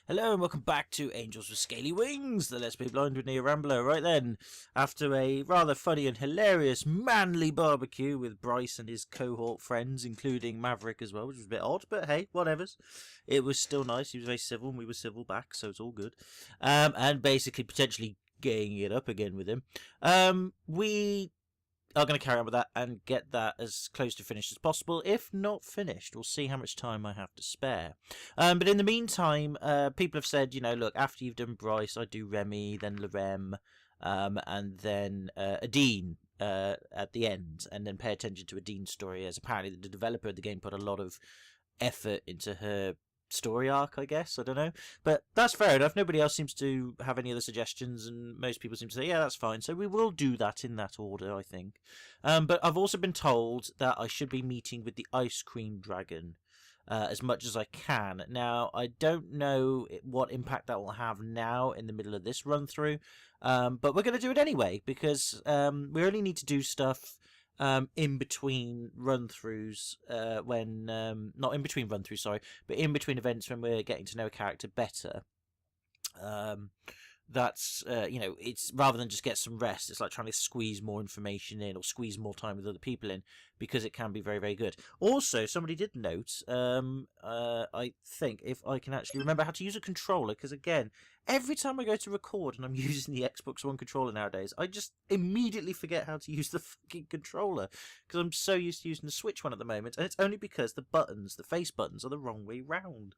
Hello and welcome back to Angels with Scaly Wings, the Let's Play Blind with Rambler. Right then, after a rather funny and hilarious manly barbecue with Bryce and his cohort friends, including Maverick as well, which was a bit odd, but hey, whatevers. It was still nice, he was very civil and we were civil back, so it's all good. And basically potentially gaying it up again with him. We are going to carry on with that and get that as close to finished as possible. If not finished, we'll see how much time I have to spare. But in the meantime, people have said, you know, look, after you've done Bryce, I do Remy, then Lorem, and then Adine at the end, and then pay attention to Adine's story, as apparently the developer of the game put a lot of effort into her story arc, I guess. I don't know, but that's fair enough. Nobody else seems to have any other suggestions, and most people seem to say, yeah, that's fine. So we will do that in that order, I think. But I've also been told that I should be meeting with the ice cream dragon as much as I can. Now, I don't know what impact that will have now in the middle of this run through, but we're going to do it anyway, because we only need to do stuff in between run-throughs, when not in between run-throughs, sorry, but in between events when we're getting to know a character better. That's you know, it's rather than just get some rest, it's like trying to squeeze more information in or squeeze more time with other people in, because it can be very, very good. Also, somebody did note, I think, if I can actually remember how to use a controller, because again, every time I go to record and I'm using the Xbox One controller nowadays, I just immediately forget how to use the fucking controller, because I'm so used to using the Switch one at the moment, and it's only because the buttons, the face buttons, are the wrong way round.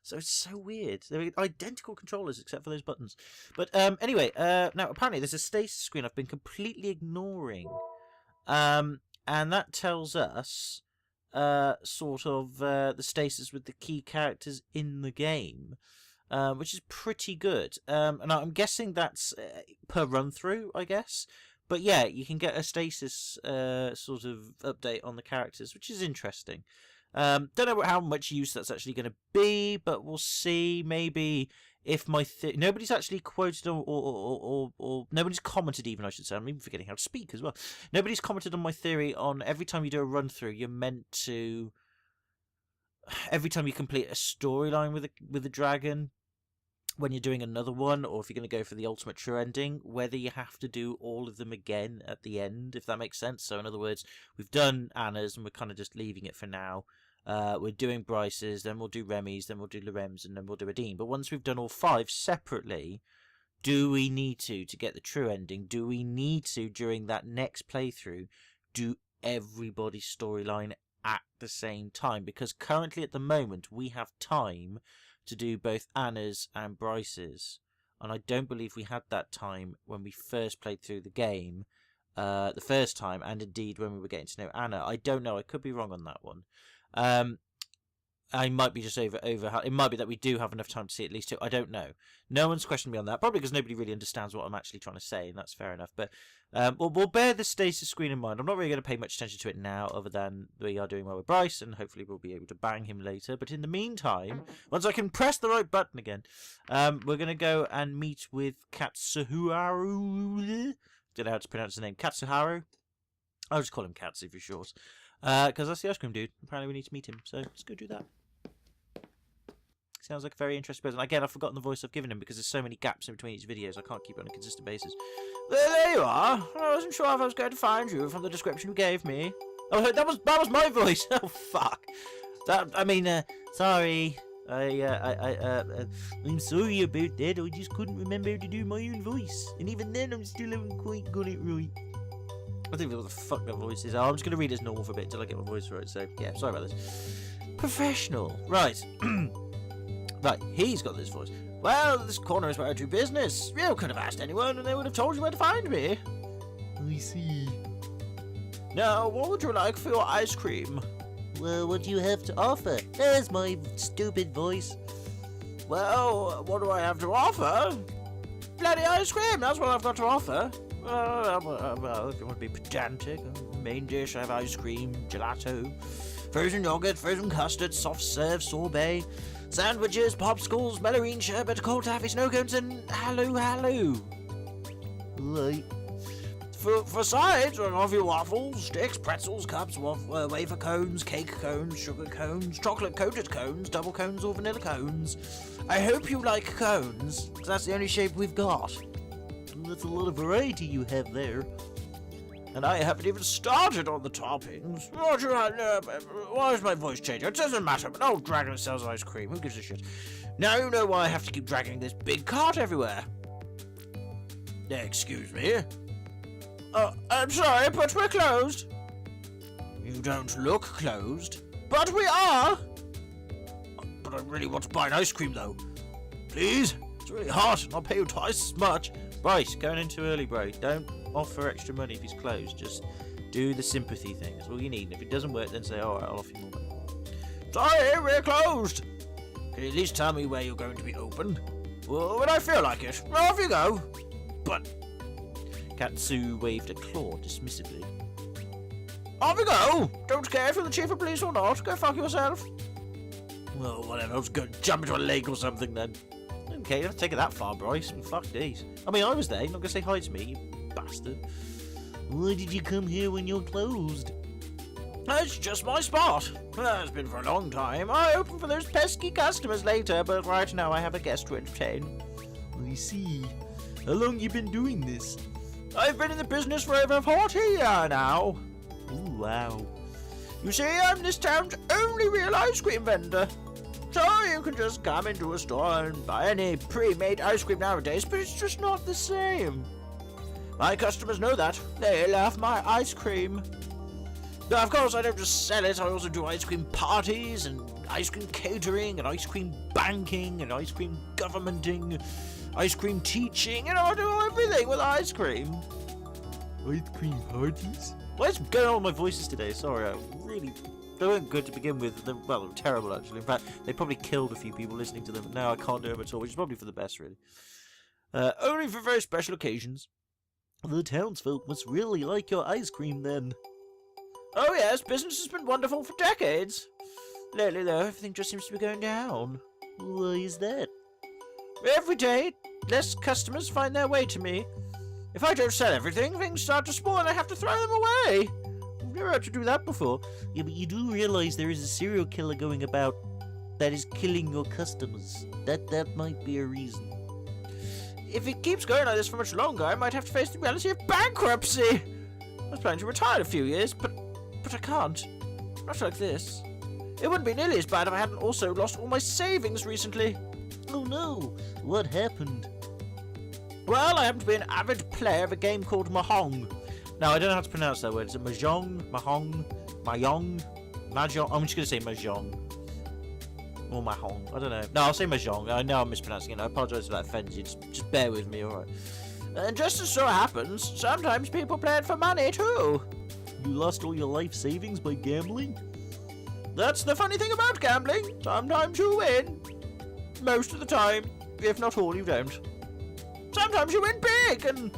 So it's so weird. They're identical controllers except for those buttons. But anyway, now apparently there's a status screen I've been completely ignoring. And that tells us sort of the status with the key characters in the game, which is pretty good. And I'm guessing that's per run through, I guess. But yeah, you can get a status sort of update on the characters, which is interesting. Don't know how much use that's actually going to be, but we'll see. Maybe if my nobody's actually quoted or nobody's commented, even, I should say. I'm even forgetting how to speak as well. Nobody's commented on my theory on every time you do a run through, you're meant to, every time you complete a storyline with a dragon, when you're doing another one, or if you're going to go for the ultimate true ending, whether you have to do all of them again at the end, if that makes sense. So in other words, we've done Anna's and we're kind of just leaving it for now. We're doing Bryce's, then we'll do Remy's, then we'll do Lorem's, and then we'll do Adine. But once we've done all 5 separately, do we need to get the true ending? Do we need to, during that next playthrough, do everybody's storyline at the same time? Because currently at the moment we have time to do both Anna's and Bryce's, and I don't believe we had that time when we first played through the game the first time, and indeed when we were getting to know Anna. I don't know, I could be wrong on that one. I might be just over. It might be that we do have enough time to see at least 2. I don't know. No one's questioned me on that, probably because nobody really understands what I'm actually trying to say, and that's fair enough. But we'll bear the status screen in mind. I'm not really going to pay much attention to it now, other than we are doing well with Bryce, and hopefully we'll be able to bang him later. But in the meantime, once I can press the right button again, we're going to go and meet with Katsuharu. Don't know how to pronounce the name. Katsuharu? I'll just call him Katsu for short. Because that's the ice cream dude. Apparently we need to meet him, so let's go do that. Sounds like a very interesting person. Again, I've forgotten the voice I've given him because there's so many gaps in between each videos. I can't keep it on a consistent basis. There you are. I wasn't sure if I was going to find you from the description you gave me. Oh, that was my voice. Oh fuck. Sorry. I'm sorry about that. I just couldn't remember to do my own voice, and even then, I'm still haven't quite got it right. I think what the fuck that voice is. I'm just gonna read as normal for a bit until I get my voice right. So yeah, sorry about this. Professional, right? Right, he's got this voice. Well, this corner is where I do business. You could have asked anyone, and they would have told you where to find me. I see. Now, what would you like for your ice cream? Well, what do you have to offer? There's my stupid voice. Well, what do I have to offer? Bloody ice cream, that's what I've got to offer. Well, if you want to be pedantic, main dish, I have ice cream, gelato, frozen yogurt, frozen custard, soft serve, sorbet, sandwiches, popsicles, melorine sherbet, cold taffy, snow cones, and hello. Right. For sides, I'll offer you waffles, sticks, pretzels, cups, wafer cones, cake cones, sugar cones, chocolate coated cones, double cones or vanilla cones. I hope you like cones, because that's the only shape we've got. That's a lot of variety you have there. And I haven't even started on the toppings. Why is my voice changing? It doesn't matter, but old dragon sells ice cream. Who gives a shit? Now you know why I have to keep dragging this big cart everywhere. Excuse me. I'm sorry, but we're closed. You don't look closed. But we are. But I really want to buy an ice cream, though. Please? It's really hot, and I'll pay you twice as much. Right, going in too early, bro. Don't offer extra money if he's closed. Just do the sympathy thing. That's all you need. And if it doesn't work, then say, alright, I'll offer you more money. Sorry, we're closed. Can you at least tell me where you're going to be open? Well, when I feel like it. Off you go. But... Katsu waved a claw dismissively. Off you go! Don't care if you're the chief of police or not. Go fuck yourself. Well, whatever. I'll just go jump into a lake or something then. Okay, you don't have to take it that far, Bryce. I mean, fuck these. I mean, I was there. You're not going to say hi to me, you bastard. Why did you come here when you're closed? It's just my spot. It's been for a long time. I open for those pesky customers later, but right now I have a guest to entertain. I see. How long you been doing this? I've been in the business for over 40 years now. Ooh, wow. You see, I'm this town's only real ice cream vendor. So you can just come into a store and buy any pre-made ice cream nowadays, but it's just not the same. My customers know that. They love my ice cream. Now, of course, I don't just sell it. I also do ice cream parties and ice cream catering and ice cream banking and ice cream governmenting, ice cream teaching. You know, I do everything with ice cream. Ice cream parties? What's going on with my voices today? Sorry, they weren't good to begin with. Well, they were terrible, actually. In fact, they probably killed a few people listening to them. Now I can't do them at all, which is probably for the best, really. Only for very special occasions. The townsfolk must really like your ice cream, then. Oh, yes, business has been wonderful for decades. Lately, though, everything just seems to be going down. Why is that? Every day, less customers find their way to me. If I don't sell everything, things start to spoil and I have to throw them away. I've never had to do that before. Yeah, but you do realize there is a serial killer going about that is killing your customers. That might be a reason. If it keeps going like this for much longer, I might have to face the reality of bankruptcy. I was planning to retire in a few years, but I can't. Not like this. It wouldn't be nearly as bad if I hadn't also lost all my savings recently. Oh no, what happened? Well, I happen to be an avid player of a game called Mahjong. Now, I don't know how to pronounce that word. Is it Mahjong? Mahjong? Mahjong? Mahjong? I'm just going to say Mahjong. Or Mahjong. I don't know. No, I'll say Mahjong. I know I'm mispronouncing it. I apologise if that offends you. Just bear with me, alright? And just as so happens, sometimes people play it for money, too. You lost all your life savings by gambling? That's the funny thing about gambling. Sometimes you win. Most of the time. If not all, you don't. Sometimes you win big, and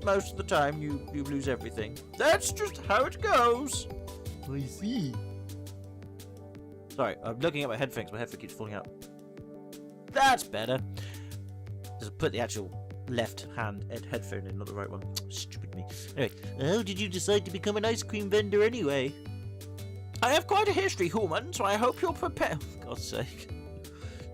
most of the time you lose everything. That's just how it goes. I see. Sorry, I'm looking at my headphones. My headphone keeps falling out. That's better. Just put the actual left hand headphone in, not the right one. Stupid me. Anyway, how did you decide to become an ice cream vendor anyway? I have quite a history, human, so I hope you're prepared. For God's sake.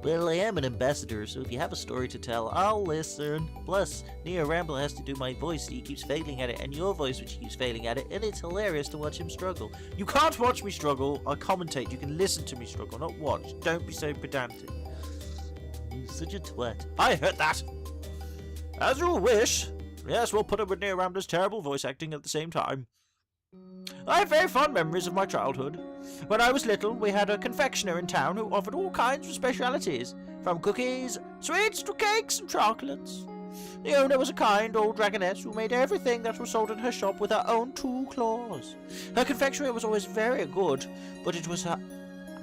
Well, I am an ambassador, so if you have a story to tell, I'll listen. Plus, Rambler has to do my voice, he keeps failing at it, and your voice, which he keeps failing at it, and it's hilarious to watch him struggle. You can't watch me struggle, I commentate. You can listen to me struggle, not watch. Don't be so pedantic. You're such a twat. I heard that! As you wish. Yes, we'll put up with Rambler's terrible voice acting at the same time. I have very fond memories of my childhood. When I was little, we had a confectioner in town who offered all kinds of specialities, from cookies, sweets to cakes and chocolates. The owner was a kind old dragoness who made everything that was sold in her shop with her own 2 claws. Her confectionery was always very good, but it was her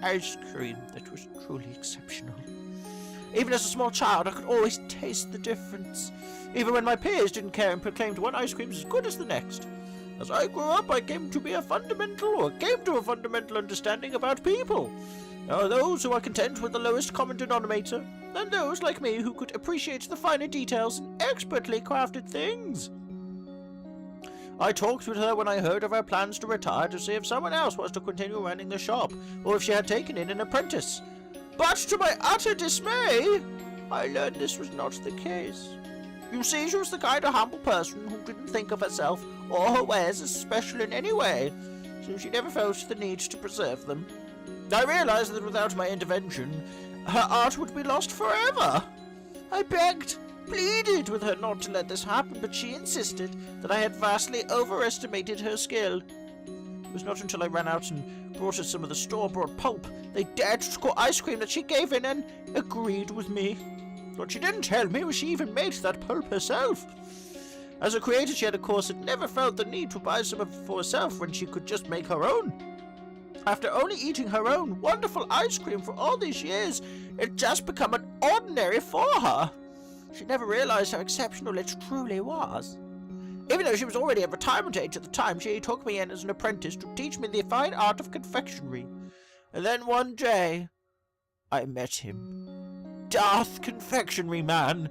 ice cream that was truly exceptional. Even as a small child, I could always taste the difference, even when my peers didn't care and proclaimed one ice cream as good as the next. As I grew up, I came to a fundamental understanding about people. There are those who are content with the lowest common denominator, and those like me who could appreciate the finer details in expertly crafted things. I talked with her when I heard of her plans to retire to see if someone else was to continue running the shop, or if she had taken in an apprentice. But to my utter dismay, I learned this was not the case. You see, she was the kind of humble person who didn't think of herself or her wares as special in any way, so she never felt the need to preserve them. I realized that without my intervention, her art would be lost forever. I begged, pleaded with her not to let this happen, but she insisted that I had vastly overestimated her skill. It was not until I ran out and brought her some of the store-bought pulp they dared to call ice cream that she gave in and agreed with me. What she didn't tell me was she even made that pulp herself. As a creator, she had, of course, never felt the need to buy some of it for herself when she could just make her own. After only eating her own wonderful ice cream for all these years, it just become an ordinary for her. She never realized how exceptional it truly was. Even though she was already at retirement age at the time, she took me in as an apprentice to teach me the fine art of confectionery. And then one day, I met him. Darth Confectionery Man.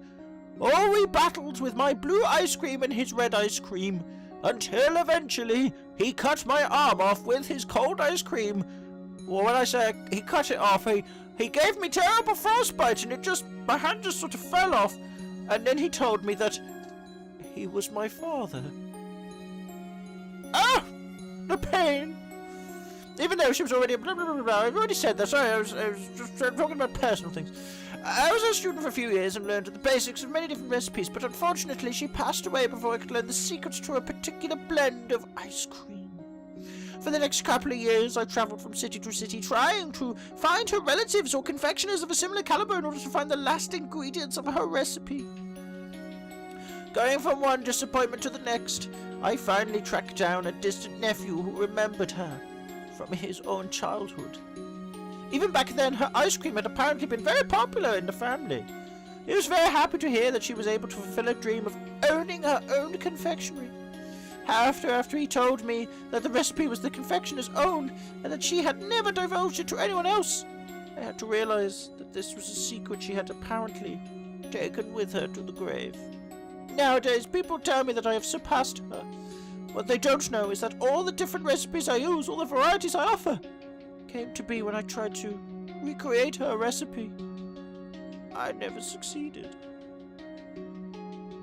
Oh, we battled with my blue ice cream and his red ice cream, until eventually he cut my arm off with his cold ice cream. Well, when I say he cut it off, he gave me terrible frostbite and my hand just sort of fell off. And then he told me that he was my father. Ah! The pain! Even though she was already blah, blah, blah, blah. I've already said that. Sorry, I was just talking about personal things. I was a student for a few years and learned the basics of many different recipes, but unfortunately she passed away before I could learn the secrets to a particular blend of ice cream. For the next couple of years, I travelled from city to city trying to find her relatives or confectioners of a similar caliber in order to find the last ingredients of her recipe. Going from one disappointment to the next, I finally tracked down a distant nephew who remembered her from his own childhood. Even back then, her ice cream had apparently been very popular in the family. He was very happy to hear that she was able to fulfill her dream of owning her own confectionery. After he told me that the recipe was the confectioner's own and that she had never divulged it to anyone else, I had to realize that this was a secret she had apparently taken with her to the grave. Nowadays, people tell me that I have surpassed her. What they don't know is that all the different recipes I use, all the varieties I offer, came to be when I tried to recreate her recipe. I never succeeded.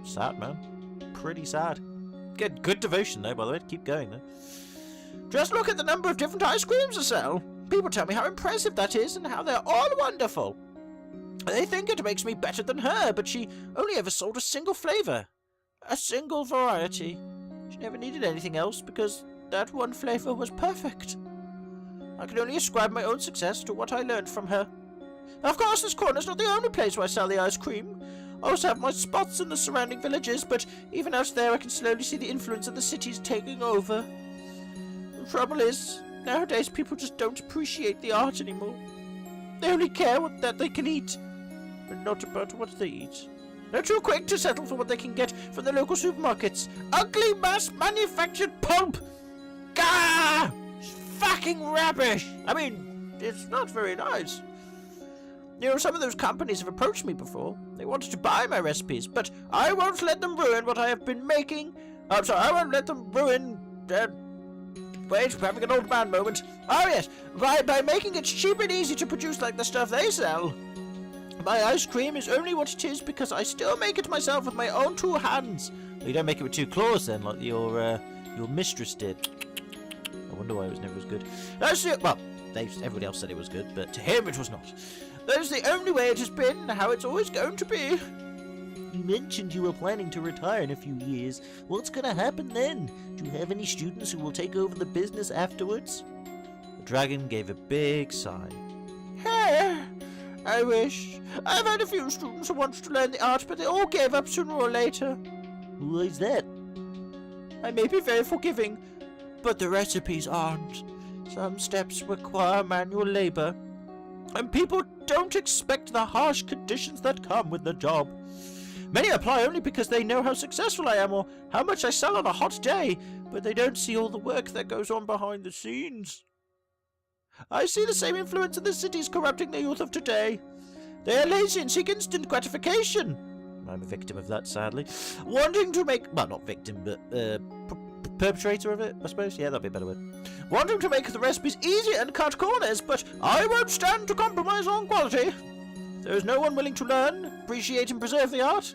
Sad, man. Pretty sad. Good devotion, though, by the way. Keep going, though. Just look at the number of different ice creams I sell. People tell me how impressive that is and how they're all wonderful. They think it makes me better than her, but she only ever sold a single flavor. A single variety. She never needed anything else because that one flavor was perfect. I can only ascribe my own success to what I learned from her. Of course, this corner's not the only place where I sell the ice cream. I also have my spots in the surrounding villages, but even out there I can slowly see the influence of the cities taking over. The trouble is, nowadays people just don't appreciate the art anymore. They only care that they can eat, but not about what they eat. They're too quick to settle for what they can get from the local supermarkets. Ugly mass-manufactured pulp! Gah! Fucking rubbish! I mean, it's not very nice. You know, some of those companies have approached me before. They wanted to buy my recipes, but I won't let them ruin what I have been making. I'm sorry, I won't let them ruin... wait, I'm having an old man moment. Oh yes, by making it cheap and easy to produce like the stuff they sell. My ice cream is only what it is because I still make it myself with my own two hands. Well, you don't make it with two claws then, like your mistress did. I wonder why it was never as good. That's it. Well, everybody else said it was good, but to him it was not. That is the only way it has been, and how it's always going to be. You mentioned you were planning to retire in a few years. What's going to happen then? Do you have any students who will take over the business afterwards? The dragon gave a big sigh. Hey, I wish. I've had a few students who wanted to learn the art, but they all gave up sooner or later. Why is that? I may be very forgiving, but the recipes aren't. Some steps require manual labor, and people don't expect the harsh conditions that come with the job. Many apply only because they know how successful I am or how much I sell on a hot day, but they don't see all the work that goes on behind the scenes. I see the same influence in the cities corrupting the youth of today. They are lazy and seek instant gratification. I'm a victim of that, sadly. Wanting to make... well, not victim, but perpetrator of it, I suppose. Yeah, that'd be a better word. Wanting to make the recipes easy and cut corners, but I won't stand to compromise on quality. There is no one willing to learn, appreciate and preserve the art.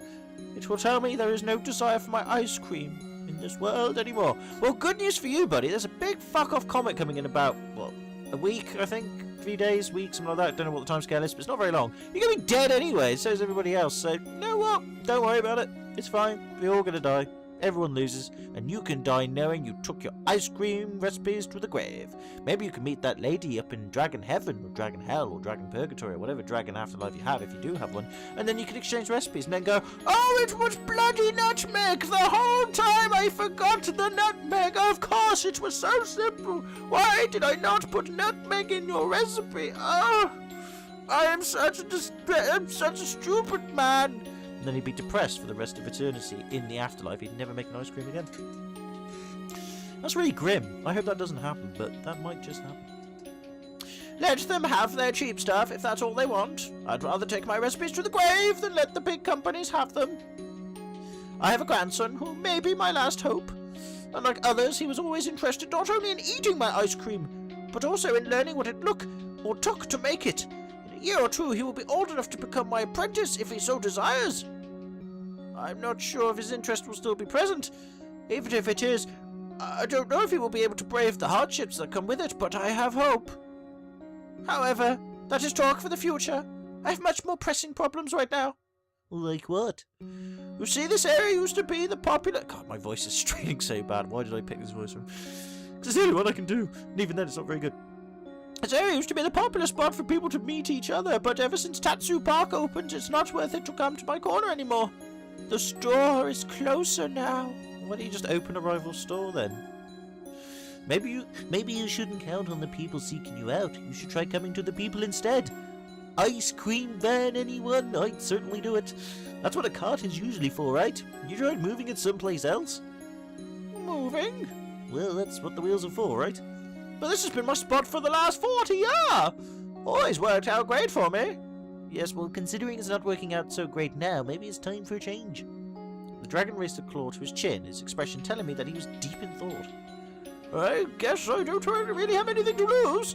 It will tell me there is no desire for my ice cream in this world anymore. Well, good news for you, buddy. There's a big fuck-off comet coming in about, what, a week, I think? 3 days, weeks, something like that. Don't know what the timescale is, but it's not very long. You're going to be dead anyway, so is everybody else. So, you know what? Don't worry about it. It's fine. We're all going to die. Everyone loses, and you can die knowing you took your ice cream recipes to the grave. Maybe you can meet that lady up in Dragon Heaven, or Dragon Hell, or Dragon Purgatory, or whatever dragon afterlife you have, if you do have one, and then you can exchange recipes and then go, oh, it was bloody nutmeg! The whole time I forgot the nutmeg! Of course, it was so simple! Why did I not put nutmeg in your recipe? Oh, I am such a stupid man! And then he'd be depressed for the rest of eternity in the afterlife. He'd never make an ice cream again. That's really grim. I hope that doesn't happen, but that might just happen. Let them have their cheap stuff if that's all they want. I'd rather take my recipes to the grave than let the big companies have them. I have a grandson who may be my last hope. Unlike others, he was always interested not only in eating my ice cream, but also in learning what it looked or took to make it. In a year or two, he will be old enough to become my apprentice if he so desires. I'm not sure if his interest will still be present. Even if it is, I don't know if he will be able to brave the hardships that come with it, but I have hope. However, that is talk for the future. I have much more pressing problems right now. Like what? You see, this area used to be the popular... God, my voice is straining so bad. Why did I pick this voice from? Because it's the only one I can do. And even then, it's not very good. This area used to be the popular spot for people to meet each other, but ever since Tatsu Park opened, it's not worth it to come to my corner anymore. The store is closer now. Why don't you just open a rival store then? Maybe you shouldn't count on the people seeking you out. You should try coming to the people instead. Ice cream van, anyone? I'd certainly do it. That's what a cart is usually for, right? You tried moving it someplace else? Moving? Well, that's what the wheels are for, right? But this has been my spot for the last 40 years. Always worked out great for me. Yes, well, considering it's not working out so great now, maybe it's time for a change. The dragon raised a claw to his chin, his expression telling me that he was deep in thought. I guess I don't really have anything to lose.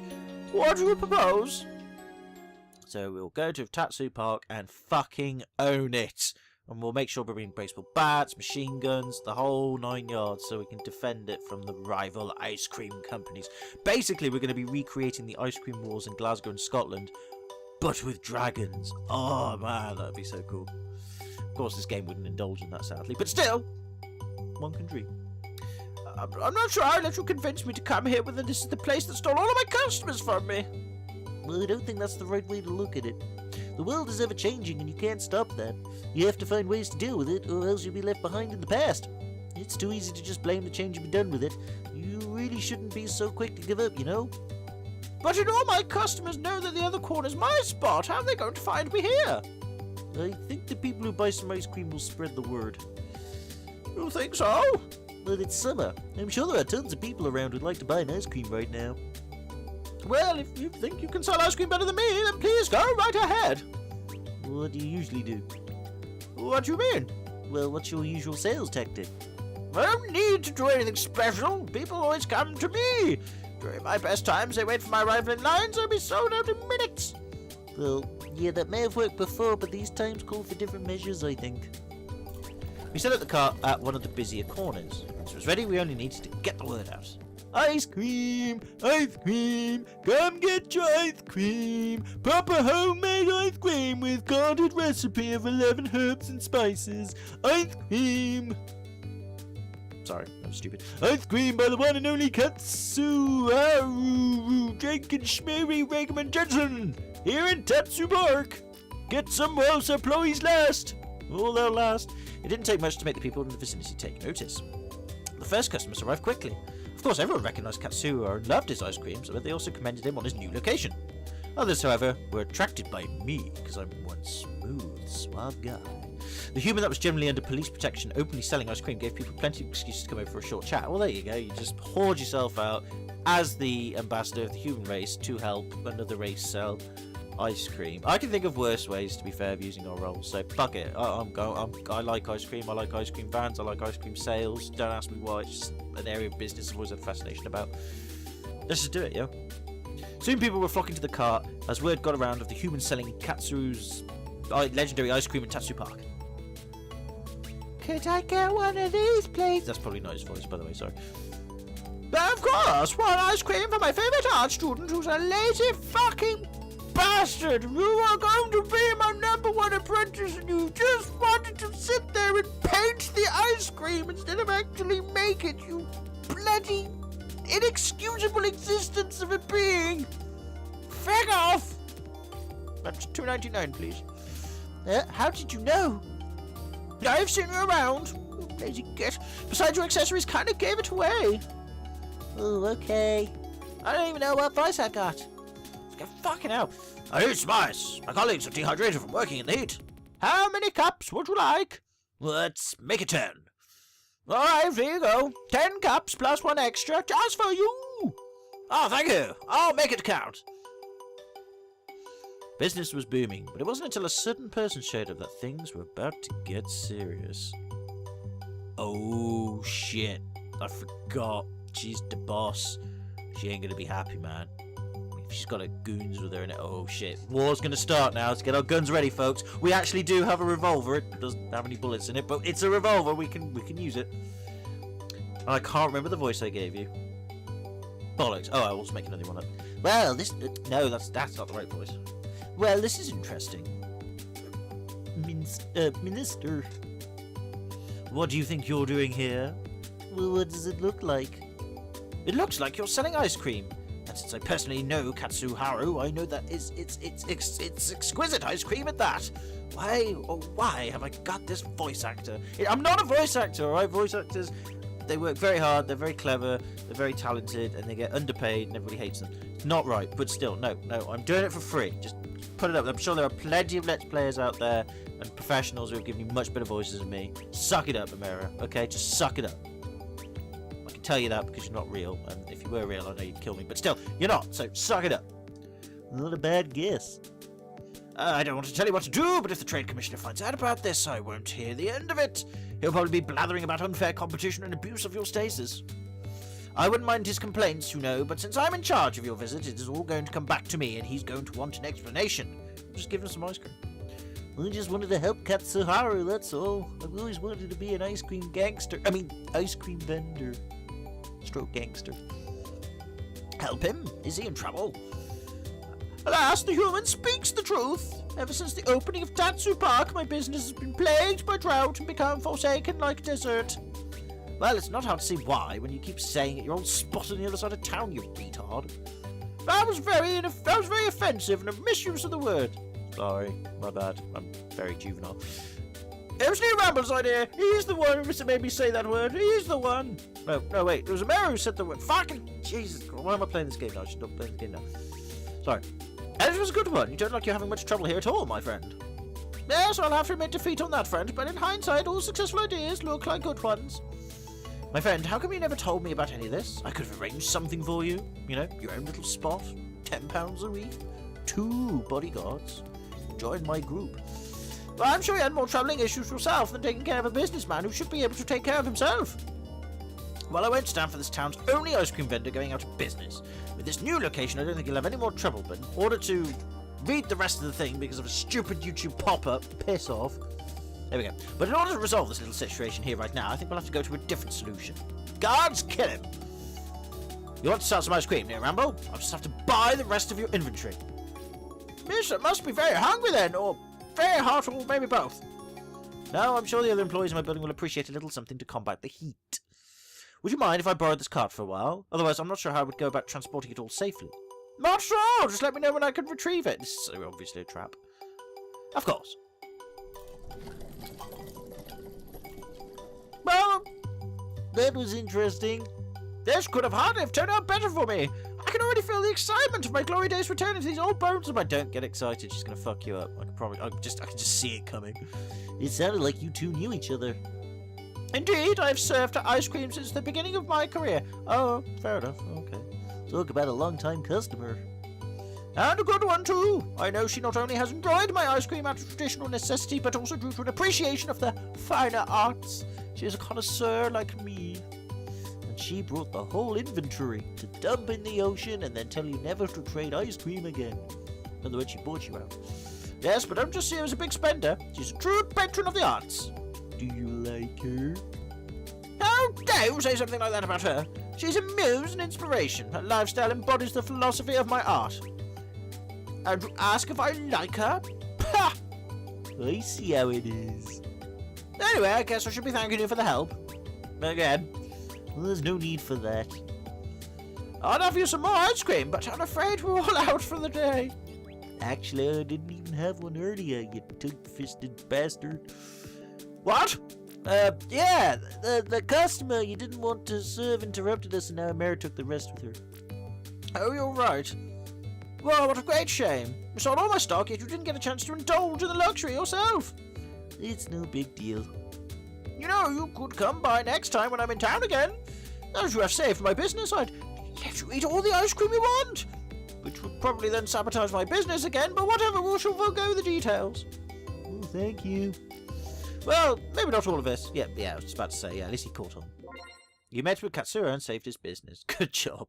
What do you propose? So we'll go to Tatsu Park and fucking own it. And we'll make sure we're bringing baseball bats, machine guns, the whole 9 yards, so we can defend it from the rival ice cream companies. Basically, we're going to be recreating the ice cream wars in Glasgow and Scotland, but with dragons. Oh man, that'd be so cool. Of course, this game wouldn't indulge in that, sadly, but still, one can dream. I'm not sure I'll let you convince me to come here when this is the place that stole all of my customers from me. Well, I don't think that's the right way to look at it. The world is ever changing and you can't stop that. You have to find ways to deal with it, or else you'll be left behind in the past. It's too easy to just blame the change and be done with it. You really shouldn't be so quick to give up, you know? But if all my customers know that the other corner's my spot, how are they going to find me here? I think the people who buy some ice cream will spread the word. You think so? Well, it's summer. I'm sure there are tons of people around who'd like to buy an ice cream right now. Well, if you think you can sell ice cream better than me, then please go right ahead. What do you usually do? What do you mean? Well, what's your usual sales tactic? I don't need to do anything special. People always come to me. During my best times, they wait for my arrival in lines. I'll be sold out in minutes. Well, yeah, that may have worked before, but these times call for different measures, I think. We set up the cart at one of the busier corners. Once it was ready, we only needed to get the word out. Ice cream! Ice cream! Come get your ice cream! Proper homemade ice cream with guarded recipe of 11 herbs and spices. Ice cream! Sorry, that was stupid. Ice cream by the one and only Katsu Haru Jenkins Schmeary Regaman Jensen! Here in Tatsu Park! Get some while supplies last! Oh, they'll last. It didn't take much to make the people in the vicinity take notice. The first customers arrived quickly. Of course, everyone recognised Katsuo and loved his ice creams, but they also commended him on his new location. Others, however, were attracted by me, because I'm one smooth, suave guy. The human that was generally under police protection openly selling ice cream gave people plenty of excuses to come over for a short chat. Well, there you go, you just hoard yourself out as the ambassador of the human race to help another race sell Ice cream. I can think of worse ways, to be fair, of using our rolls. So fuck it. I like ice cream. I like ice cream vans. I like ice cream sales. Don't ask me why. It's just an area of business I've always had a fascination about. Let's just do it, yo. Soon people were flocking to the cart as word got around of the human selling Katsu's legendary ice cream in Tatsu Park. Could I get one of these, please? That's probably not his voice, by the way. Sorry. Of course, one ice cream for my favourite art student who's a lazy fucking bastard. You are going to be my #1 apprentice and you just wanted to sit there and paint the ice cream instead of actually make it, you bloody inexcusable existence of a being. Fuck off. That's $2.99, please. How did you know? I've seen you around. You lazy git. Besides, your accessories kind of gave it away. Oh, okay. I don't even know what voice I got. Fucking hell. I need some ice. My colleagues are dehydrated from working in the heat. How many cups would you like? Let's make it 10. Alright, here you go. 10 cups plus 1 extra just for you. Oh, thank you. I'll make it count. Business was booming, but it wasn't until a certain person showed up that things were about to get serious. Oh, shit. I forgot. She's the boss. She ain't gonna be happy, man. She's got her goons with her in it. Oh shit. War's gonna start now. Let's get our guns ready, folks. We actually do have a revolver. It doesn't have any bullets in it, but it's a revolver. We can use it. And I can't remember the voice I gave you. Bollocks. Oh, I will just make another one up. Well, this... no, that's not the right voice. Well, this is interesting. Minister. What do you think you're doing here? Well, what does it look like? It looks like you're selling ice cream. And since I personally know Katsuharu, I know that it's exquisite ice cream at that. Why have I got this voice actor? I'm not a voice actor, alright? Voice actors, they work very hard, they're very clever, they're very talented, and they get underpaid and everybody hates them. It's not right, but still, no, I'm doing it for free. Just put it up. I'm sure there are plenty of Let's Players out there and professionals who have given you much better voices than me. Suck it up, Amira, okay? Just suck it up. I can tell you that because you're not real, and if you were real, I know you'd kill me, but still, you're not, so suck it up. Not a bad guess. I don't want to tell you what to do, but if the Trade Commissioner finds out about this, I won't hear the end of it. He'll probably be blathering about unfair competition and abuse of your stasis. I wouldn't mind his complaints, you know, but since I'm in charge of your visit, it is all going to come back to me, and he's going to want an explanation. Just give him some ice cream. I just wanted to help Katsuharu, that's all. I've always wanted to be an ice cream gangster. I mean, ice cream vendor. Stroke gangster. Help him? Is he in trouble? Alas, the human speaks the truth. Ever since the opening of Tatsu Park, my business has been plagued by drought and become forsaken like desert. Well, it's not hard to see why when you keep saying it. You're all spot on the other side of town, you retard. That was very offensive and a misuse of the word. Sorry, my bad. I'm very juvenile. It was New Rambler's idea. He's the one who made me say that word. He's the one. No, wait. It was Amira who said the word. Fucking Jesus. Why am I playing this game now? I should not play the game now. Sorry. And it was a good one. You don't look like you're having much trouble here at all, my friend. Yes, I'll have to admit defeat on that front, but in hindsight, all successful ideas look like good ones. My friend, how come you never told me about any of this? I could have arranged something for you. You know, your own little spot. £10 a week. 2 bodyguards. Join my group. Well, I'm sure you had more troubling issues yourself than taking care of a businessman who should be able to take care of himself. Well, I won't stand for this town's only ice cream vendor going out of business. With this new location, I don't think you'll have any more trouble, but in order to read the rest of the thing because of a stupid YouTube pop-up, piss off. There we go. But in order to resolve this little situation here right now, I think we'll have to go to a different solution. Guards, kill him! You want to sell some ice cream near Rambo? I'll just have to buy the rest of your inventory. Mister must be very hungry then, or very hot, or maybe both. No, I'm sure the other employees in my building will appreciate a little something to combat the heat. Would you mind if I borrowed this cart for a while? Otherwise, I'm not sure how I would go about transporting it all safely. Not sure! Just let me know when I can retrieve it. This is obviously a trap. Of course. Well, that was interesting. This could have hardly have turned out better for me. I can already feel the excitement of my glory days returning to these old bones. If I don't get excited, she's gonna fuck you up. I can just see it coming. It sounded like you two knew each other. Indeed, I've served ice cream since the beginning of my career. Oh, fair enough. Okay. Talk about a long-time customer. And a good one, too. I know she not only has enjoyed my ice cream out of traditional necessity, but also due to an appreciation of the finer arts. She is a connoisseur like me. And she brought the whole inventory to dump in the ocean and then tell you never to trade ice cream again. In other words, she bought you out. Yes, but don't just see her as a big spender. She's a true patron of the arts. Do you like her? Oh, don't say something like that about her. She's a muse and inspiration. Her lifestyle embodies the philosophy of my art. And you ask if I like her? Pah! I see how it is. Anyway, I guess I should be thanking you for the help. Again, well, there's no need for that. I'd offer you some more ice cream, but I'm afraid we're all out for the day. Actually, I didn't even have one earlier, you two-fisted bastard. What? Yeah, the customer you didn't want to serve interrupted us, and now Mary took the rest with her. Oh, you're right. Well, what a great shame. You sold all my stock, yet you didn't get a chance to indulge in the luxury yourself. It's no big deal. You know, you could come by next time when I'm in town again. As you have saved my business, I'd let you eat all the ice cream you want. Which would probably then sabotage my business again, but whatever, we shall forgo the details. Oh, thank you. Well, maybe not all of us. Yeah, I was just about to say, yeah, at least he caught on. You met with Katsura and saved his business. Good job.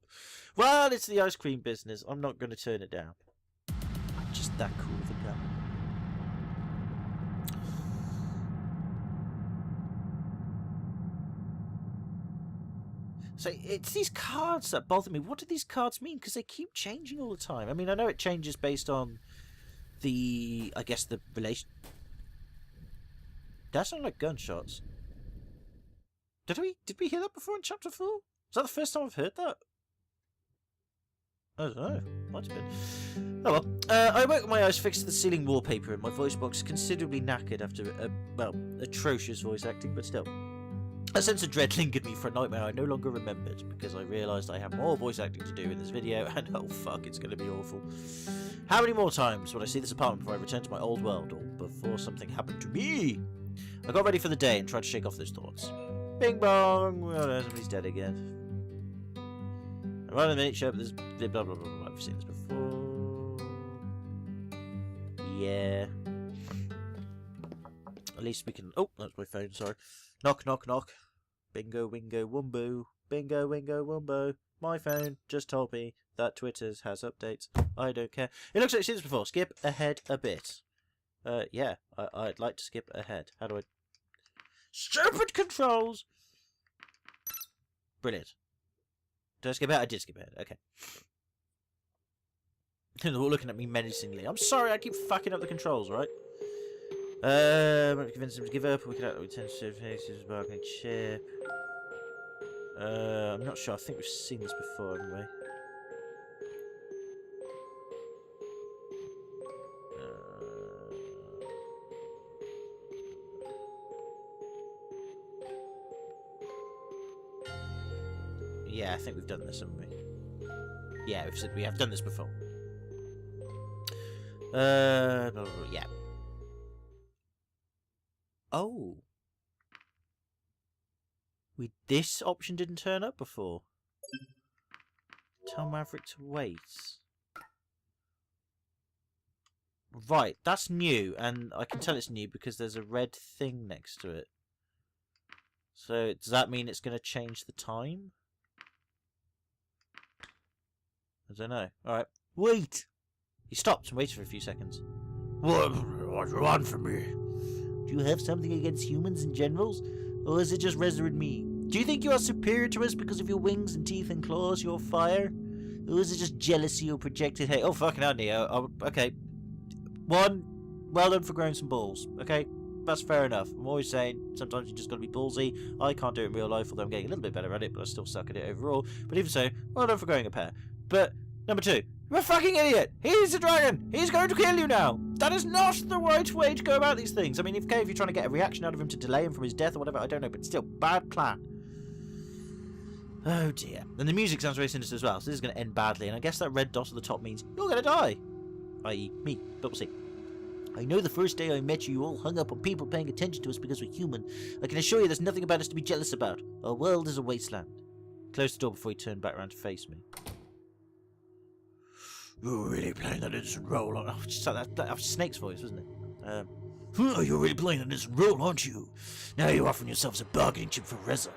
Well, it's the ice cream business. I'm not going to turn it down. I'm just that cool of a guy. So it's these cards that bother me. What do these cards mean? Because they keep changing all the time. I mean, I know it changes based on the, I guess, the relation. That sounded like gunshots. Did we hear that before in chapter 4? Is that the first time I've heard that? I don't know. Might have been. Oh well. I woke my eyes fixed to the ceiling wallpaper and my voice box considerably knackered after, atrocious voice acting, but still. A sense of dread lingered me for a nightmare I no longer remembered, because I realised I have more voice acting to do in this video, and oh fuck, it's going to be awful. How many more times would I see this apartment before I return to my old world, or before something happened to me? I got ready for the day and tried to shake off those thoughts. Bing bong! Well, somebody's dead again. And right in a minute, show up this blah blah blah blah. I've seen this before. Yeah. At least we can. Oh, that's my phone. Sorry. Knock knock knock. Bingo wingo wumbo. Bingo wingo wumbo. My phone just told me that Twitter has updates. I don't care. It looks like I've seen this before. Skip ahead a bit. Yeah. I'd like to skip ahead. How do I? Stupid controls! Brilliant. Did I skip ahead? I did skip ahead. Okay. They're all looking at me menacingly. I'm sorry, I keep fucking up the controls, right? I'm convince them to give up. We can return to faces, bargaining chip. I'm not sure. I think we've seen this before, haven't we? Yeah, I think we've done this, haven't we? Yeah, we've said we have done this before. Yeah. Oh. This option didn't turn up before. Tell Maverick to wait. Right, that's new, and I can tell it's new because there's a red thing next to it. So, does that mean it's going to change the time? I don't know. Alright. Wait! He stopped and waited for a few seconds. What do you want from me? Do you have something against humans in general? Or is it just resurrected me? Do you think you are superior to us because of your wings and teeth and claws, your fire? Or is it just jealousy or projected hate? Oh, fucking hell, Neo. Oh, okay. One, well done for growing some balls. Okay? That's fair enough. I'm always saying, sometimes you just gotta be ballsy. I can't do it in real life, although I'm getting a little bit better at it, but I still suck at it overall. But even so, well done for growing a pair. But, number 2, you're a fucking idiot! He's a dragon! He's going to kill you now! That is not the right way to go about these things. I mean, if you're trying to get a reaction out of him to delay him from his death or whatever, I don't know, but still, bad plan. Oh dear. And the music sounds very sinister as well, so this is going to end badly, and I guess that red dot at the top means you're going to die. I.e. me, but we'll see. I know the first day I met you, you all hung up on people paying attention to us because we're human. I can assure you there's nothing about us to be jealous about. Our world is a wasteland. Close the door before he turned back around to face me. You were really playing that innocent role, aren't you? Oh, just like that was Snake's voice, wasn't it? You're really playing that innocent role, aren't you? Now you're offering yourself as a bargaining chip for Reza.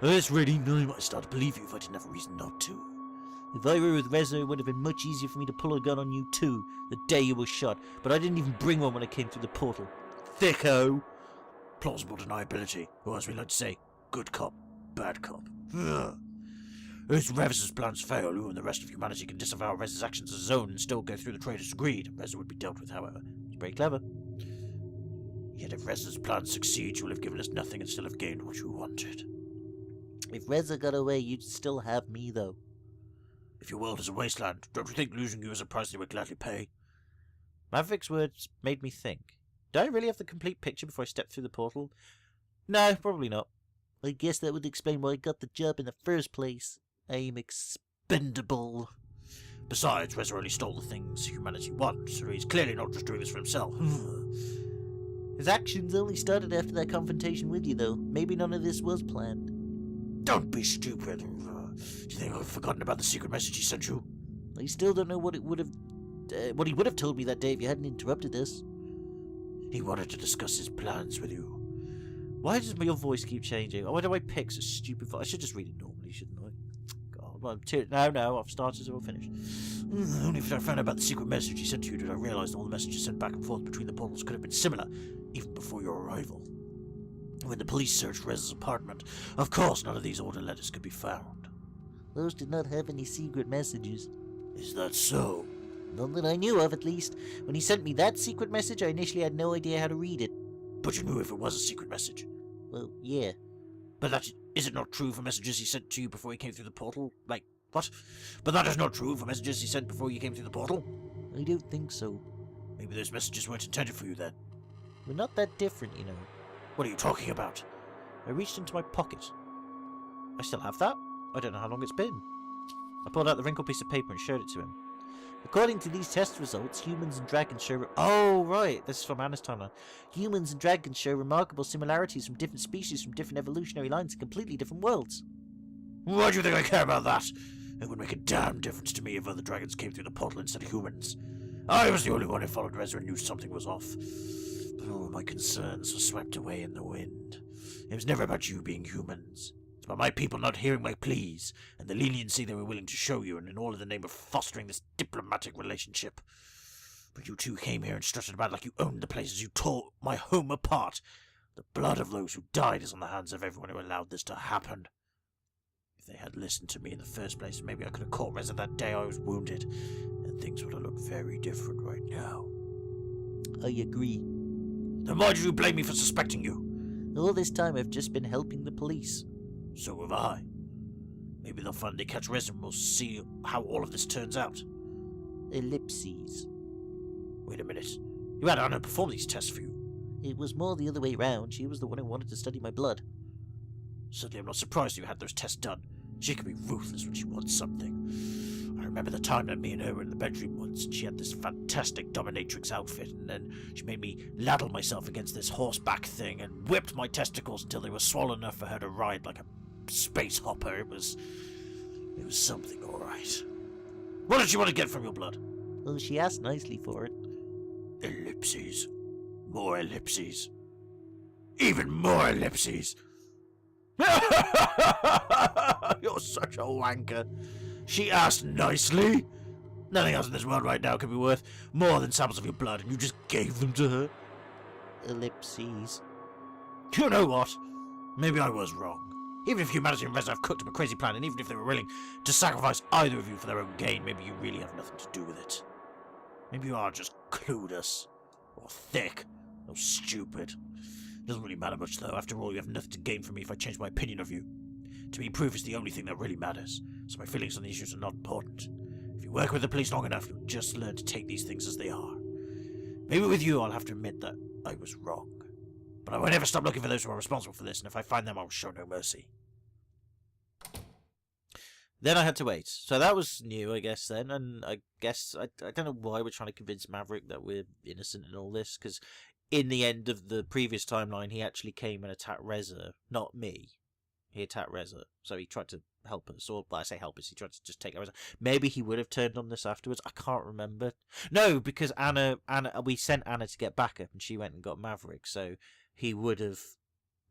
It's really nice. I might start to believe you if I didn't have a reason not to. If I were with Reza, it would have been much easier for me to pull a gun on you too, the day you were shot, but I didn't even bring one when I came through the portal. Thicko! Plausible deniability, or as we like to say, good cop, bad cop. If Reza's plans fail, you and the rest of humanity can disavow Reza's actions as his own and still go through the traitors' greed. Reza would be dealt with, however. It's very clever. Yet if Reza's plans succeed, you will have given us nothing and still have gained what you wanted. If Reza got away, you'd still have me, though. If your world is a wasteland, don't you think losing you is a price they would gladly pay? Maverick's words made me think. Do I really have the complete picture before I step through the portal? No, probably not. I guess that would explain why I got the job in the first place. I'm expendable. Besides, Reza only stole the things humanity wants, so he's clearly not just doing this for himself. His actions only started after that confrontation with you, though. Maybe none of this was planned. Don't be stupid. Do you think I've forgotten about the secret message he sent you? I still don't know what he would have told me that day if you hadn't interrupted us. He wanted to discuss his plans with you. Why does your voice keep changing? Why do I pick such stupid voice? I should just read it normally, shouldn't I? God, well, no, I've started, so I'll finish. Only if I found out about the secret message he sent to you did I realise all the messages sent back and forth between the portals could have been similar, even before your arrival. When the police searched Reza's apartment, of course none of these order letters could be found. Those did not have any secret messages. Is that so? None that I knew of, at least. When he sent me that secret message, I initially had no idea how to read it. But you knew if it was a secret message? Well, yeah. But is it not true for messages he sent to you before he came through the portal? Like, what? But that is not true for messages he sent before you came through the portal? I don't think so. Maybe those messages weren't intended for you then. We're not that different, you know. What are you talking about? I reached into my pocket. I still have that? I don't know how long it's been. I pulled out the wrinkled piece of paper and showed it to him. According to these test results, humans and dragons show... Oh, right. This is from Anna's timeline. Humans and dragons show remarkable similarities from different species from different evolutionary lines in completely different worlds. Why do you think I care about that? It would make a damn difference to me if other dragons came through the portal instead of humans. I was the only one who followed Reza and knew something was off. But all my concerns were swept away in the wind. It was never about you being humans. It's about my people not hearing my pleas, and the leniency they were willing to show you, and in all in the name of fostering this diplomatic relationship. But you two came here and strutted about like you owned the places you tore my home apart. The blood of those who died is on the hands of everyone who allowed this to happen. If they had listened to me in the first place, maybe I could have caught Reza that day I was wounded, and things would have looked very different right now. I agree. Then why did you blame me for suspecting you? All this time I've just been helping the police. So have I. Maybe they'll finally catch Reza and we'll see how all of this turns out. Ellipses. Wait a minute. You had Anna perform these tests for you. It was more the other way round. She was the one who wanted to study my blood. Certainly I'm not surprised you had those tests done. She can be ruthless when she wants something. I remember the time that me and her were in the bedroom once, and she had this fantastic dominatrix outfit, and then she made me ladle myself against this horseback thing and whipped my testicles until they were swollen enough for her to ride like a space hopper. It was something, all right. What did she want to get from your blood? Well, she asked nicely for it. Ellipses. More ellipses. Even more ellipses. You're such a wanker. She asked nicely. Nothing else in this world right now could be worth more than samples of your blood, and you just gave them to her. Ellipses. You know what? Maybe I was wrong. Even if humanity and Reza have cooked up a crazy plan, and even if they were willing to sacrifice either of you for their own gain, maybe you really have nothing to do with it. Maybe you are just clueless, or thick, or stupid. It doesn't really matter much, though. After all, you have nothing to gain from me if I change my opinion of you. To me, proof is the only thing that really matters, so my feelings on the issues are not important. If you work with the police long enough, you'll just learn to take these things as they are. Maybe with you, I'll have to admit that I was wrong. But I won't ever stop looking for those who are responsible for this, and if I find them, I will show no mercy. Then I had to wait. So that was new, I guess, then. And I guess, I don't know why we're trying to convince Maverick that we're innocent in all this, because in the end of the previous timeline, he actually came and attacked Reza, not me. he attacked Reza, so he tried to help us. Or, well, I say help us, he tried to just take Reza. Maybe he would have turned on this afterwards. I can't remember. No, because we sent Anna to get backup, and she went and got Maverick, so he would have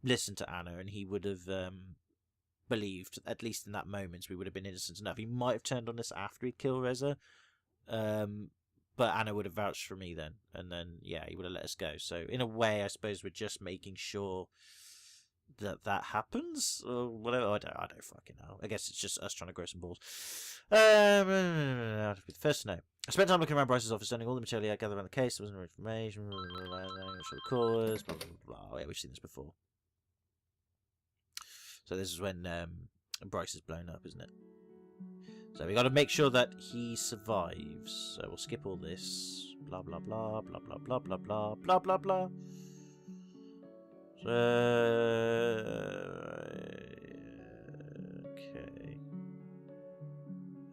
listened to Anna, and he would have believed, at least in that moment, we would have been innocent enough. He might have turned on us after he'd killed Reza, but Anna would have vouched for me then, and then, yeah, he would have let us go. So, in a way, I suppose we're just making sure that happens, or whatever. I don't fucking know. I guess it's just us trying to grow some balls. First to know. I spent time looking around Bryce's office, learning all the material I gathered around the case. There wasn't no information. Sure the cause. Blah blah blah. Oh, yeah, we've seen this before. So this is when Bryce is blown up, isn't it? So we got to make sure that he survives. So we'll skip all this. Blah blah blah blah blah blah blah blah blah blah blah. Okay.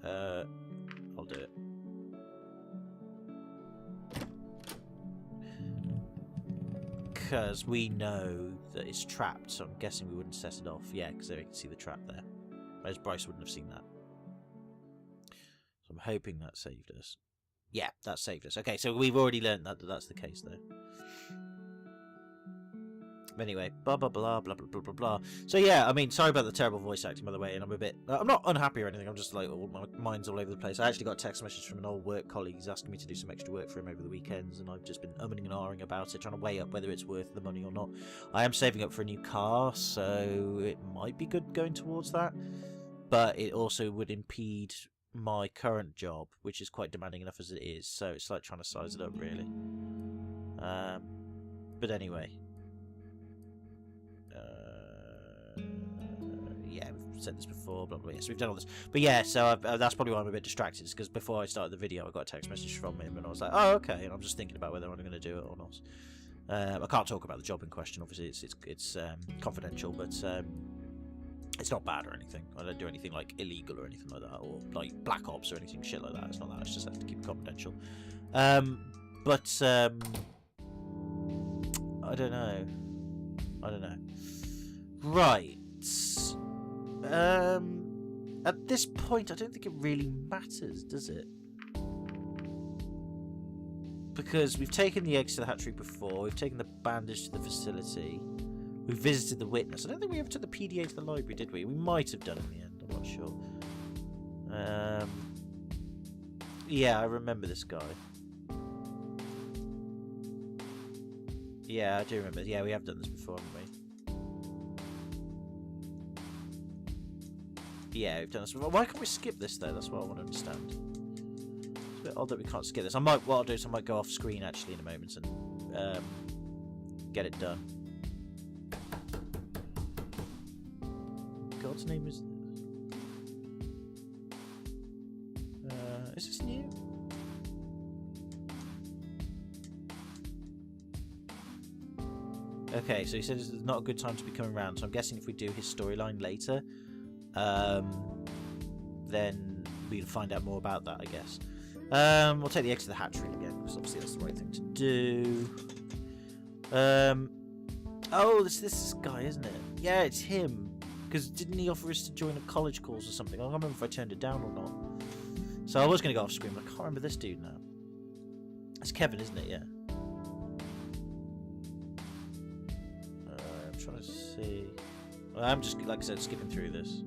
I'll do it. Because we know that it's trapped, so I'm guessing we wouldn't set it off. Yeah, because there you can see the trap there. Whereas Bryce wouldn't have seen that. So I'm hoping that saved us. Yeah, that saved us. Okay, so we've already learned that that's the case, though. Anyway, blah blah blah blah blah blah blah blah. So yeah, I mean, sorry about the terrible voice acting, by the way, and I'm not unhappy or anything. I'm just like, my mind's all over the place. I actually got a text message from an old work colleague. He's asking me to do some extra work for him over the weekends, and I've just been umming and ahhing about it, trying to weigh up whether it's worth the money or not. I am saving up for a new car, so it might be good going towards that, but it also would impede my current job, which is quite demanding enough as it is. So it's like trying to size it up, really. But anyway. Yeah, we've said this before, blah, blah, blah. So we've done all this. But yeah, so that's probably why I'm a bit distracted, because before I started the video, I got a text message from him, and I was like, oh, okay, and I'm just thinking about whether I'm going to do it or not. I can't talk about the job in question, obviously, it's confidential, but it's not bad or anything. I don't do anything, like, illegal or anything like that, or, like, Black Ops or anything shit like that. It's not that, it's just have to keep it confidential. I don't know. Right. At this point, I don't think it really matters, does it? Because we've taken the eggs to the hatchery before, we've taken the bandage to the facility, we've visited the witness. I don't think we ever took the PDA to the library, did we? We might have done in the end, I'm not sure. Yeah, I remember this guy. Yeah, I do remember. Yeah, we have done this before, haven't we? Yeah, we've done this before. Why can't we skip this, though? That's what I want to understand. It's a bit odd that we can't skip this. What I'll do is I might go off screen, actually, in a moment and get it done. God's name is... is this new? Okay, so he said it's not a good time to be coming around, so I'm guessing if we do his storyline later, then we can find out more about that, I guess. We'll take the eggs to the hatchery again, because obviously that's the right thing to do. Oh, this guy, isn't it? Yeah, it's him. Because didn't he offer us to join a college course or something? I can't remember if I turned it down or not. So I was going to go off screen, but I can't remember this dude now. It's Kevin, isn't it? Yeah. I'm trying to see. Well, I'm just, like I said, skipping through this.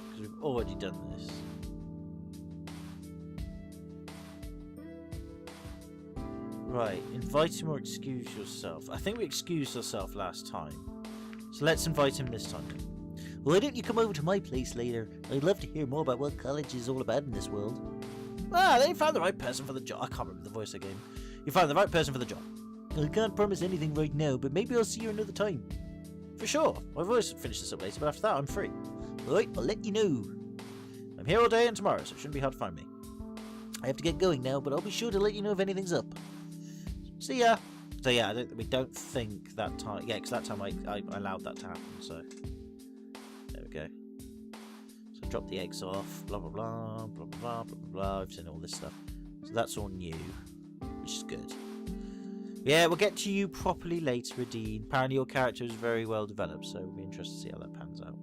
Because we've already done this. Right, invite him or excuse yourself. I think we excused ourselves last time. So let's invite him this time. Why don't you come over to my place later? I'd love to hear more about what college is all about in this world. Ah, they found the right person for the job. I can't remember the voice again. You found the right person for the job. I can't promise anything right now, but maybe I'll see you another time. For sure. I've always finished this up later, but after that I'm free. Alright, I'll let you know. I'm here all day and tomorrow, so it shouldn't be hard to find me. I have to get going now, but I'll be sure to let you know if anything's up. See ya. So yeah, we don't think that time. Yeah, because that time I allowed that to happen. So there we go. So drop the eggs off. Blah blah blah blah blah blah blah blah. I've seen all this stuff. So that's all new, which is good. Yeah, we'll get to you properly later, Radine. Apparently your character is very well developed, so we'll be interested to see how that pans out.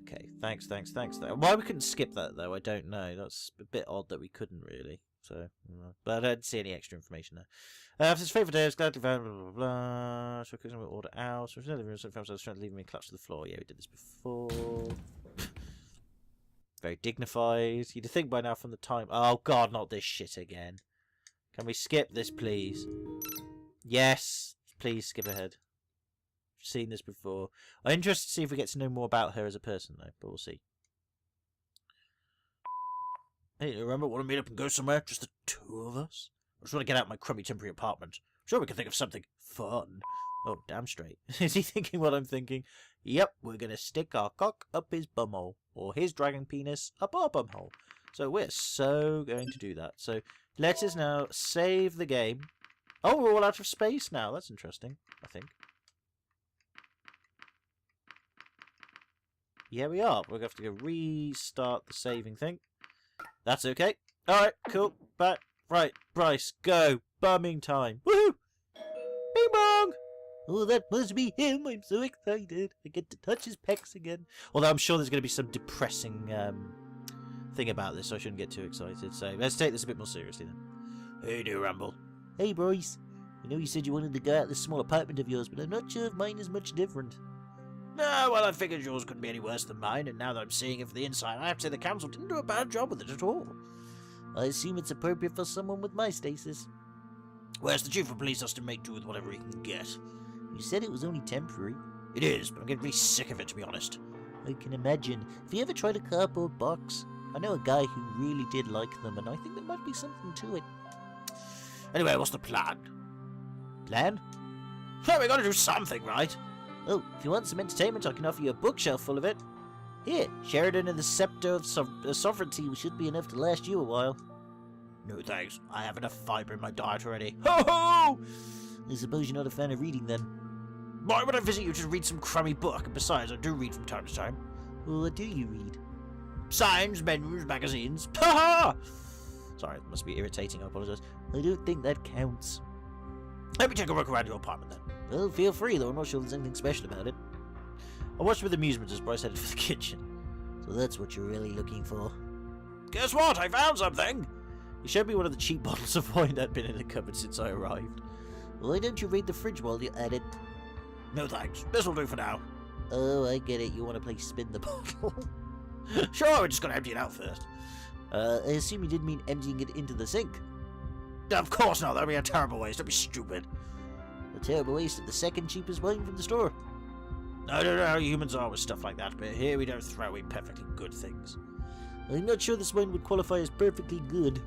Okay, thanks. Why we couldn't skip that, though, I don't know. That's a bit odd that we couldn't, really. So, but I didn't see any extra information there. After his favourite day, I was glad to blah, blah, blah. So we'll order out. So leaving me clutched to the floor. Yeah, we did this before. Very dignified. You'd think by now from the time... Oh, God, not this shit again. Can we skip this, please? Yes. Please skip ahead. I've seen this before. I'm interested to see if we get to know more about her as a person, though. But we'll see. Hey, remember, want to meet up and go somewhere? Just the two of us? I just want to get out of my crummy temporary apartment. Sure, we can think of something fun. Oh, damn straight. Is he thinking what I'm thinking? Yep, we're going to stick our cock up his bumhole. Or his dragon penis up our bumhole. So we're so going to do that. So let us now save the game. Oh, we're all out of space now. That's interesting, I think. Yeah, we are. We're going to have to go restart the saving thing. That's okay. Alright, cool. Back. Right, Bryce, go. Bumming time. Woohoo! Bing bong! Oh, that must be him. I'm so excited. I get to touch his pecs again. Although I'm sure there's going to be some depressing thing about this, so I shouldn't get too excited. So let's take this a bit more seriously then. Hey there, Rumble. Hey, Bryce. I know you said you wanted to go out this small apartment of yours, but I'm not sure if mine is much different. No, well, I figured yours couldn't be any worse than mine, and now that I'm seeing it from the inside, I have to say the council didn't do a bad job with it at all. I assume it's appropriate for someone with my status. Where's the chief of police has to make do with whatever he can get? You said it was only temporary. It is, but I'm getting really sick of it, to be honest. I can imagine. Have you ever tried a cardboard box? I know a guy who really did like them, and I think there might be something to it. Anyway, what's the plan? Plan? Well, we gotta do something, right? Oh, if you want some entertainment, I can offer you a bookshelf full of it. Here, Sheridan and the Scepter of Sovereignty should be enough to last you a while. No thanks, I have enough fibre in my diet already. Ho ho! I suppose you're not a fan of reading then. Why would I visit you to read some crummy book? And besides, I do read from time to time. Well, what do you read? Signs, menus, magazines. Ha ha! Sorry, it must be irritating, I apologise. I don't think that counts. Let me take a look around your apartment then. Well, feel free, though I'm not sure there's anything special about it. I watched with amusement as Bryce headed for the kitchen. So that's what you're really looking for. Guess what? I found something! He showed me one of the cheap bottles of wine that had been in the cupboard since I arrived. Why don't you read the fridge while you're at it? No thanks. This'll do for now. Oh, I get it. You want to play spin the bottle. Sure, we're just going to empty it out first. I assume you didn't mean emptying it into the sink. Of course not. That'd be a terrible waste. Don't be stupid. A terrible waste of the second cheapest wine from the store. I don't know how humans are with stuff like that, but here we don't throw away perfectly good things. I'm not sure this wine would qualify as perfectly good.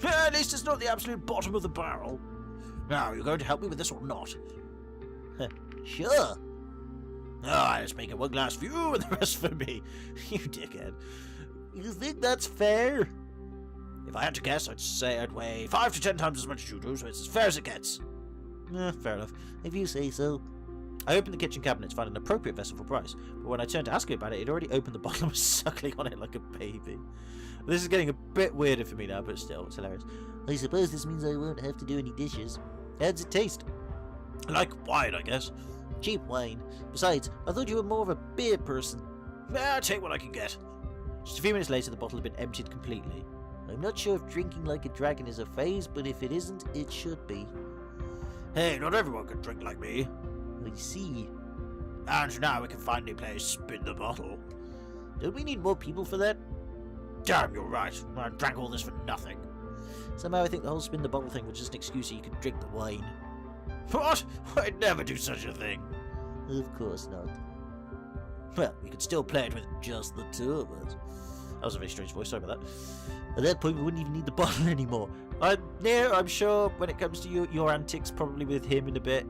At least it's not the absolute bottom of the barrel. Now, you're going to help me with this or not? Sure. Alright, let's make it one glass for you and the rest for me. You dickhead. You think that's fair? If I had to guess, I'd say I'd weigh 5 to 10 times as much as you do, so it's as fair as it gets. Fair enough. If you say so. I opened the kitchen cabinet to find an appropriate vessel for Bryce, but when I turned to ask him about it, he'd already opened the bottle and was suckling on it like a baby. This is getting a bit weirder for me now, but still, it's hilarious. I suppose this means I won't have to do any dishes. How does it taste? Like wine, I guess. Cheap wine. Besides, I thought you were more of a beer person. I'll take what I can get. Just a few minutes later, the bottle had been emptied completely. I'm not sure if drinking like a dragon is a phase, but if it isn't, it should be. Hey, not everyone can drink like me. I see. And now we can finally play Spin the Bottle. Don't we need more people for that? Damn, you're right. I drank all this for nothing. Somehow I think the whole Spin the Bottle thing was just an excuse so you could drink the wine. What? I'd never do such a thing. Of course not. Well, we could still play it with just the two of us. That was a very strange voice, sorry about that. At that point, we wouldn't even need the bottle anymore. I'm sure when it comes to your antics, probably with him in a bit,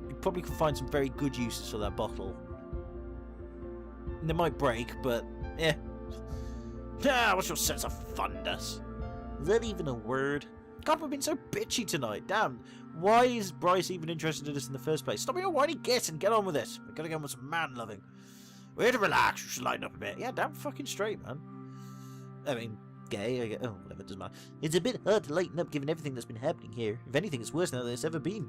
you probably can find some very good uses for that bottle. And they might break, but, yeah. What's your sense of funness? Is that even a word? God, we've been so bitchy tonight. Damn. Why is Bryce even interested in us in the first place? Stop being a whiny git and get on with it. We're gonna get on with some man-loving. We're here to relax. You should lighten up a bit. Yeah, damn fucking straight, man. I mean, okay, I get, oh, whatever, it doesn't matter. It's a bit hard to lighten up given everything that's been happening here. If anything, it's worse now than it's ever been.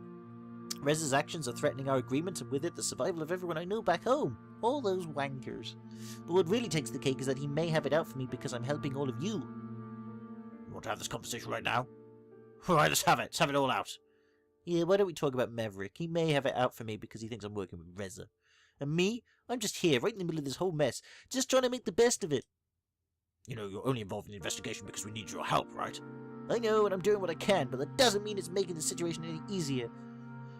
Rez's actions are threatening our agreement, and with it, the survival of everyone I know back home. All those wankers. But what really takes the cake is that he may have it out for me because I'm helping all of you. You want to have this conversation right now? Alright, let's have it. Let's have it all out. Yeah, why don't we talk about Maverick? He may have it out for me because he thinks I'm working with Reza. And me? I'm just here, right in the middle of this whole mess, just trying to make the best of it. You know, you're only involved in the investigation because we need your help, right? I know, and I'm doing what I can, but that doesn't mean it's making the situation any easier.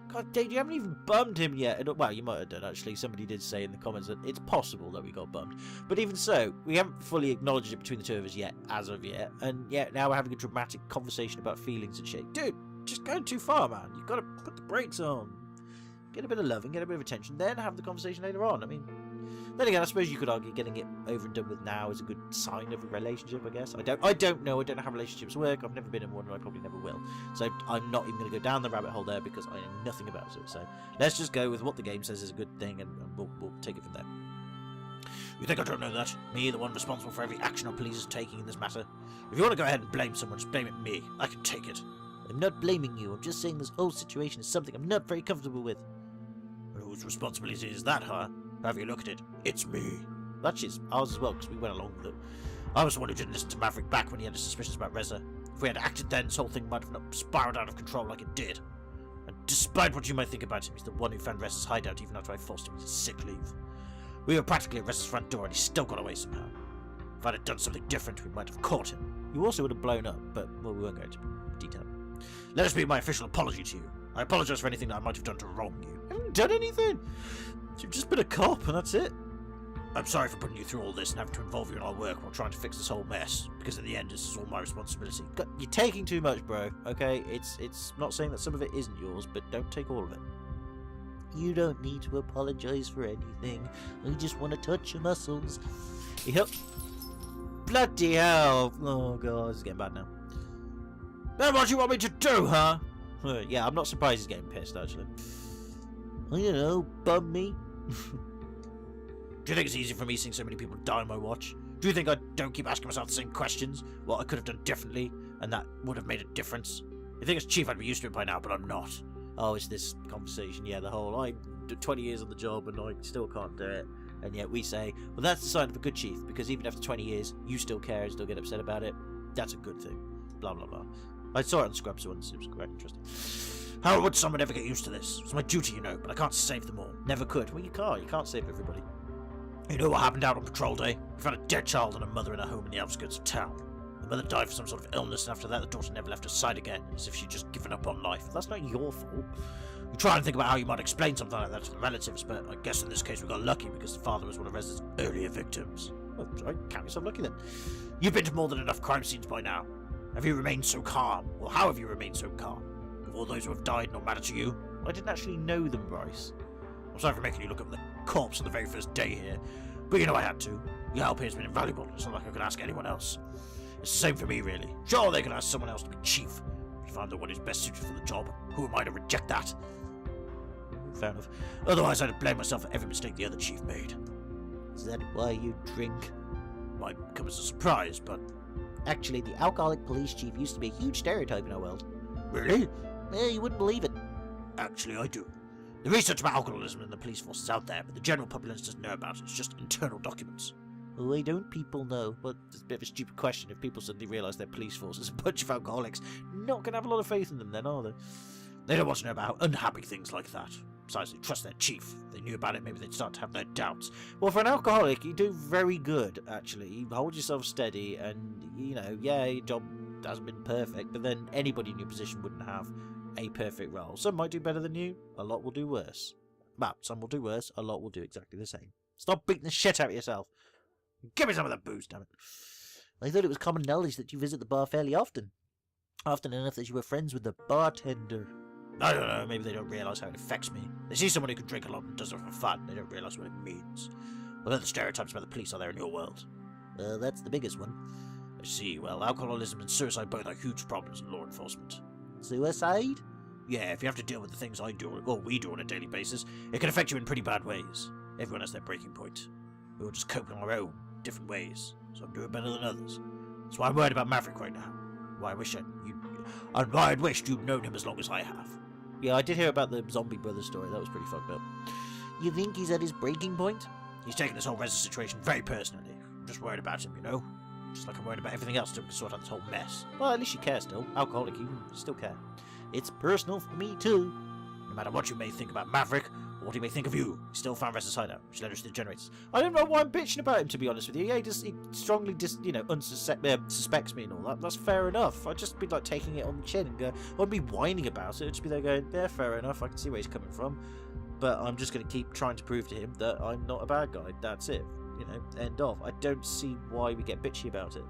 God dang, you haven't even bummed him yet. Well, you might have done, actually. Somebody did say in the comments that it's possible that we got bummed. But even so, we haven't fully acknowledged it between the two of us yet, as of yet. And yet, now we're having a dramatic conversation about feelings and shit. Dude, just going too far, man. You've got to put the brakes on. Get a bit of love and get a bit of attention, then have the conversation later on. I mean, then again, I suppose you could argue getting it over and done with now is a good sign of a relationship, I guess. I don't know. I don't know how relationships work. I've never been in one, and I probably never will. So I'm not even going to go down the rabbit hole there because I know nothing about it. So let's just go with what the game says is a good thing, and we'll take it from there. You think I don't know that? Me, the one responsible for every action our police is taking in this matter? If you want to go ahead and blame someone, just blame it me. I can take it. I'm not blaming you. I'm just saying this whole situation is something I'm not very comfortable with. Whose responsibility is that, huh? Have you looked at it? It's me. That's ours as well, because we went along with it. I was the one who didn't listen to Maverick back when he had his suspicions about Reza. If we had acted then, this whole thing might have not spiraled out of control like it did. And despite what you might think about him, he's the one who found Reza's hideout even after I forced him into sick leave. We were practically at Reza's front door and he still got away somehow. If I'd have done something different, we might have caught him. You also would have blown up, but, well, we won't go into detail. Let us be my official apology to you. I apologise for anything that I might have done to wrong you. I haven't done anything. You've just been a cop, and that's it. I'm sorry for putting you through all this and having to involve you in our work while trying to fix this whole mess, because in the end, this is all my responsibility. You're taking too much, bro, okay? It's not saying that some of it isn't yours, but don't take all of it. You don't need to apologise for anything. I just want to touch your muscles. Yep. Bloody hell. Oh, God, it's getting bad now. Then what do you want me to do, huh? Yeah, I'm not surprised he's getting pissed, actually. I don't know, bum me. Do you think it's easy for me seeing so many people die on my watch? Do you think I don't keep asking myself the same questions? What I could have done differently, and that would have made a difference? You think as chief I'd be used to it by now, but I'm not. Oh, it's this conversation, yeah, the whole, I did 20 years on the job and I still can't do it. And yet we say, well, that's the sign of a good chief, because even after 20 years, you still care and still get upset about it. That's a good thing. Blah, blah, blah. I saw it on Scrubs once, it was quite interesting. How would someone ever get used to this? It's my duty, you know, but I can't save them all. Never could. Well, you can't save everybody. You know what happened out on patrol day? We found a dead child and a mother in a home in the outskirts of town. The mother died for some sort of illness, and after that the daughter never left her side again, as if she'd just given up on life. That's not your fault. You try and think about how you might explain something like that to the relatives, but I guess in this case we got lucky because the father was one of Reza's earlier victims. Oh, sorry, count yourself lucky then. You've been to more than enough crime scenes by now. Have you remained so calm? Or how have you remained so calm? Have all those who have died not matter to you? I didn't actually know them, Bryce. I'm sorry for making you look up the corpse on the very first day here, but you know I had to. Your help here has been invaluable. It's not like I could ask anyone else. It's the same for me, really. Sure, they could ask someone else to be chief. If you find the one who's best suited for the job, who am I to reject that? Fair enough. Otherwise, I'd blame myself for every mistake the other chief made. Is that why you drink? Might come as a surprise, but... Actually, the alcoholic police chief used to be a huge stereotype in our world. Really? Yeah, you wouldn't believe it. Actually, I do. The research about alcoholism in the police force is out there, but the general populace doesn't know about it. It's just internal documents. Why don't people know? Well, it's a bit of a stupid question. If people suddenly realise their police force is a bunch of alcoholics, not going to have a lot of faith in them then, are they? They don't want to know about unhappy things like that. Besides, they trust their chief. If they knew about it, maybe they'd start to have their doubts. Well, for an alcoholic, you do very good, actually. You hold yourself steady, and, you know, yeah, your job hasn't been perfect, but then anybody in your position wouldn't have a perfect role. Some might do better than you, a lot will do worse. Well, some will do worse, a lot will do exactly the same. Stop beating the shit out of yourself. Give me some of that booze, damn it. I thought it was common knowledge that you visit the bar fairly often. Often enough that you were friends with the bartender. I don't know, maybe they don't realise how it affects me. They see someone who can drink a lot and does it for fun, they don't realise what it means. What other stereotypes about the police are there in your world? That's the biggest one. I see, well, alcoholism and suicide both are huge problems in law enforcement. Suicide? Yeah, if you have to deal with the things I do, or we do on a daily basis, it can affect you in pretty bad ways. Everyone has their breaking point. We all just cope in our own, different ways. Some do it better than others. That's why I'm worried about Maverick right now. Why I wished you'd known him as long as I have. Yeah, I did hear about the zombie brother story. That was pretty fucked up. You think he's at his breaking point? He's taking this whole Reza situation very personally. I'm just worried about him, you know? Just like I'm worried about everything else to sort out this whole mess. Well, at least you care still. Alcoholic, you still care. It's personal for me, too. No matter what you may think about Maverick, or what he may think of you, he still found Reza's hideout, which led us to the generators. I don't know why I'm bitching about him, to be honest with you. Yeah, he strongly, suspects me and all that. That's fair enough. I'd just be, like, taking it on the chin and go, I wouldn't be whining about it. I'd just be there going, yeah, fair enough. I can see where he's coming from. But I'm just going to keep trying to prove to him that I'm not a bad guy. That's it. You know, end of. I don't see why we get bitchy about it.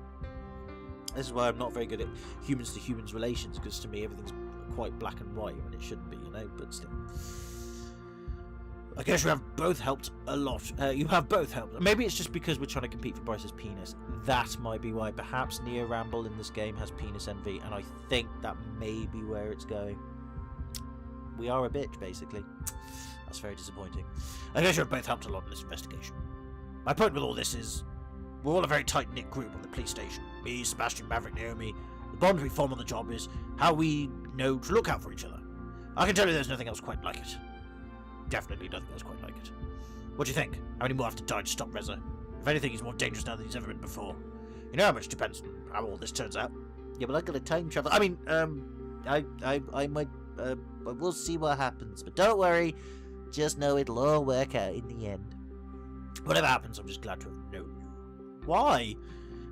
This is why I'm not very good at humans to humans relations, because to me everything's quite black and white when it shouldn't be, you know, but still. I guess you have both helped a lot. You have both helped. Maybe it's just because we're trying to compete for Bryce's penis. That might be why. Perhaps Ramble in this game has penis envy, and I think that may be where it's going. We are a bitch, basically. That's very disappointing. I guess you have both helped a lot in this investigation. My point with all this is, we're all a very tight-knit group on the police station. Me, Sebastian, Maverick, Naomi. The bond we form on the job is how we know to look out for each other. I can tell you there's nothing else quite like it. Definitely nothing else quite like it. What do you think? How many more have to die to stop Reza? If anything, he's more dangerous now than he's ever been before. You know how much depends on how all this turns out. Yeah, but I got a time travel. I mean, I might, we'll see what happens. But don't worry, just know it'll all work out in the end. Whatever happens, I'm just glad to have known you. Why?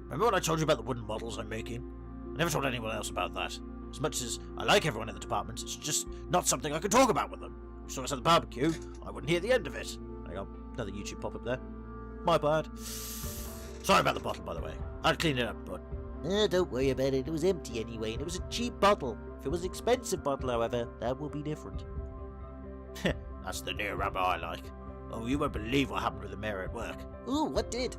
Remember when I told you about the wooden models I'm making? I never told anyone else about that. As much as I like everyone in the department, it's just not something I could talk about with them. You saw us at the barbecue, I wouldn't hear the end of it. Hang on, another YouTube pop-up there. My bad. Sorry about the bottle, by the way. I'd clean it up, but... don't worry about it. It was empty anyway, and it was a cheap bottle. If it was an expensive bottle, however, that will be different. That's the new Rambler I like. Oh, you won't believe what happened with the mayor at work. Ooh, what did?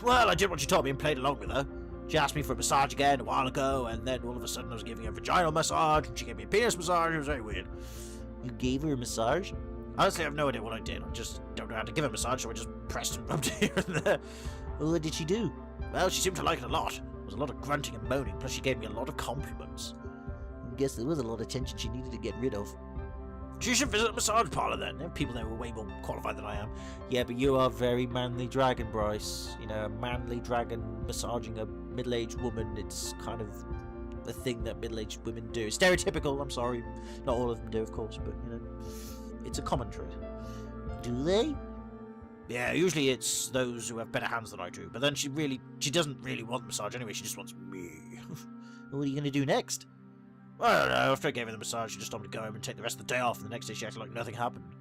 Well, I did what she told me and played along with her. She asked me for a massage again a while ago, and then all of a sudden I was giving her a vaginal massage, and she gave me a penis massage. It was very weird. You gave her a massage? Honestly, I have no idea what I did. I just don't know how to give her a massage, so I just pressed and rubbed here and there. Well, what did she do? Well, she seemed to like it a lot. There was a lot of grunting and moaning, plus she gave me a lot of compliments. I guess there was a lot of tension she needed to get rid of. She should visit a massage parlour then. There are people there who are way more qualified than I am. Yeah, but you are a very manly dragon, Bryce. You know, a manly dragon massaging a middle-aged woman, it's kind of a thing that middle-aged women do. Stereotypical, I'm sorry. Not all of them do, of course, but, you know, it's a common trait. Do they? Yeah, usually it's those who have better hands than I do. But then she doesn't really want the massage anyway, she just wants me. What are you going to do next? I don't know, after I gave her the massage, she just told me to go home and take the rest of the day off, and the next day she acted like nothing happened.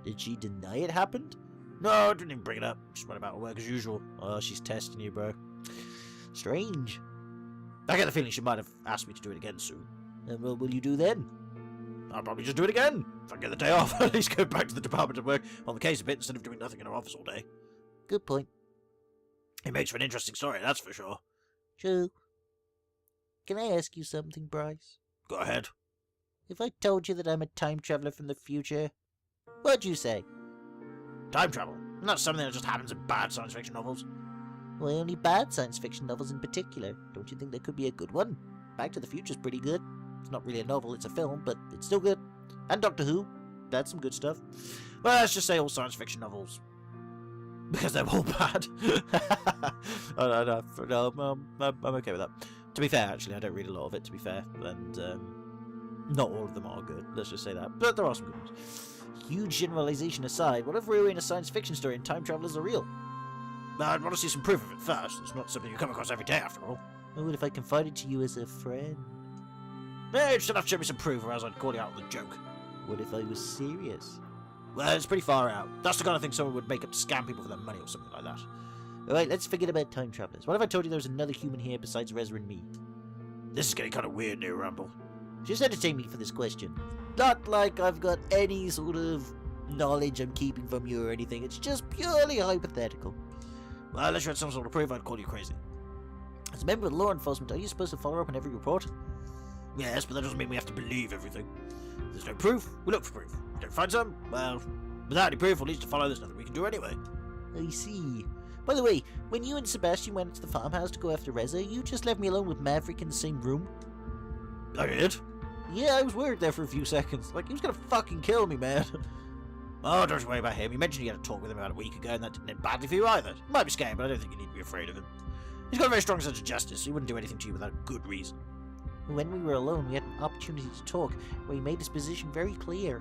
Did she deny it happened? No, I didn't even bring it up. Just went about her work as usual. Oh, she's testing you, bro. Strange. I get the feeling she might have asked me to do it again soon. And what will you do then? I'll probably just do it again. If I get the day off, I'll at least go back to the department and work on the case a bit instead of doing nothing in her office all day. Good point. It makes for an interesting story, that's for sure. True. Can I ask you something, Bryce? Go ahead. If I told you that I'm a time traveler from the future, what'd you say? Time travel? Not something that just happens in bad science fiction novels. Well, only bad science fiction novels in particular. Don't you think there could be a good one? Back to the Future's pretty good. It's not really a novel, it's a film, but it's still good. And Doctor Who. That's some good stuff. Well, let's just say all science fiction novels. Because they're all bad. No, I'm okay with that. To be fair, actually, I don't read a lot of it, to be fair. And not all of them are good, let's just say that. But there are some good ones. Huge generalization aside, what if we're in a science fiction story and time travelers are real? I'd want to see some proof of it first. It's not something you come across every day, after all. Oh, what if I confided to you as a friend? No, you'd still have to show me some proof, or else I'd call you out on the joke. What if I was serious? Well, it's pretty far out. That's the kind of thing someone would make up to scam people for their money or something like that. Alright, let's forget about time travelers. What if I told you there was another human here besides Reza and me? This is getting kind of weird now, Rumble. Just entertain me for this question. Not like I've got any sort of knowledge I'm keeping from you or anything. It's just purely hypothetical. Well, unless you had some sort of proof, I'd call you crazy. As a member of law enforcement, are you supposed to follow up on every report? Yes, but that doesn't mean we have to believe everything. If there's no proof, we look for proof. If we don't find some, well, without any proof or leads to follow, there's nothing we can do anyway. I see. By the way, when you and Sebastian went to the farmhouse to go after Reza, you just left me alone with Maverick in the same room? I did? Yeah, I was worried there for a few seconds. Like, he was gonna fucking kill me, man. Oh, don't worry about him. You mentioned you had a talk with him about a week ago, and that didn't end badly for you either. You might be scared, but I don't think you need to be afraid of him. He's got a very strong sense of justice, so he wouldn't do anything to you without a good reason. When we were alone, we had an opportunity to talk, where he made his position very clear.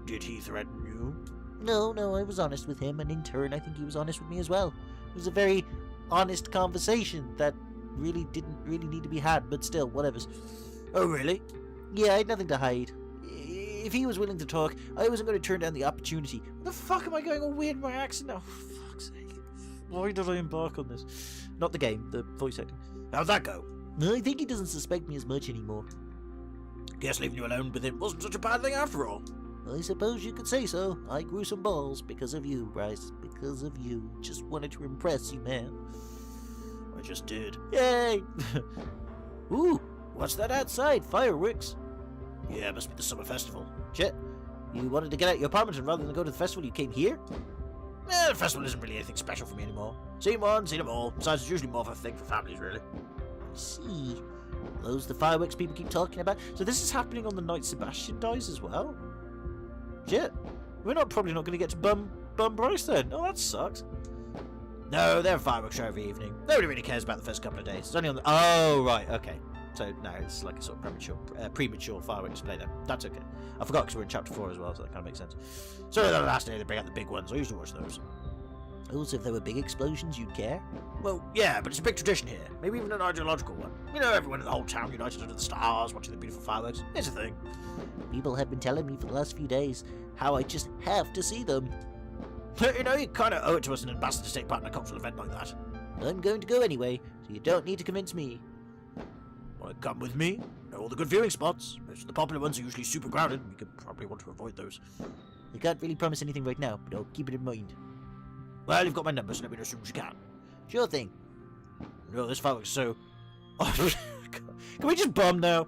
Did he threaten you? No, I was honest with him, and in turn, I think he was honest with me as well. It was a very honest conversation that really didn't really need to be had, but still, whatever. Oh, really? Yeah, I had nothing to hide. If he was willing to talk, I wasn't going to turn down the opportunity. What the fuck am I going all weird in my accent now? For fuck's sake. Why did I embark on this? Not the game, the voice acting. How'd that go? I think he doesn't suspect me as much anymore. Guess leaving you alone with him wasn't such a bad thing after all. I suppose you could say so. I grew some balls because of you, Bryce. Because of you. Just wanted to impress you, man. I just did. Yay! Ooh, what's that outside? Fireworks? Yeah, it must be the summer festival. Shit. You wanted to get out of your apartment and rather than go to the festival, you came here? The festival isn't really anything special for me anymore. Seen one, seen them all. Besides, it's usually more of a thing for families, really. I see. Those the fireworks people keep talking about? So this is happening on the night Sebastian dies as well? Shit. We're probably not going to get to bum Bryce then. Oh, that sucks. No, they're a fireworks show every evening. Nobody really cares about the first couple of days. It's only on the... Oh, right, okay. So, no, it's like a sort of premature fireworks display then. That's okay. I forgot because we're in chapter 4 as well, so that kind of makes sense. So, the last day they bring out the big ones. I used to watch those. Also, if there were big explosions, you'd care? Well, yeah, but it's a big tradition here. Maybe even an ideological one. You know, everyone in the whole town united under the stars, watching the beautiful fireworks. It's a thing. People have been telling me for the last few days how I just have to see them. You know, you kind of owe it to us an ambassador to take part in a cultural event like that. I'm going to go anyway, so you don't need to convince me. Want to come with me? Know all the good viewing spots. Most of the popular ones are usually super crowded. You could probably want to avoid those. I can't really promise anything right now, but I'll keep it in mind. Well, you've got my number, so let me know as soon as you can. Sure thing. No, this fireworks so... Oh, can we just bum now?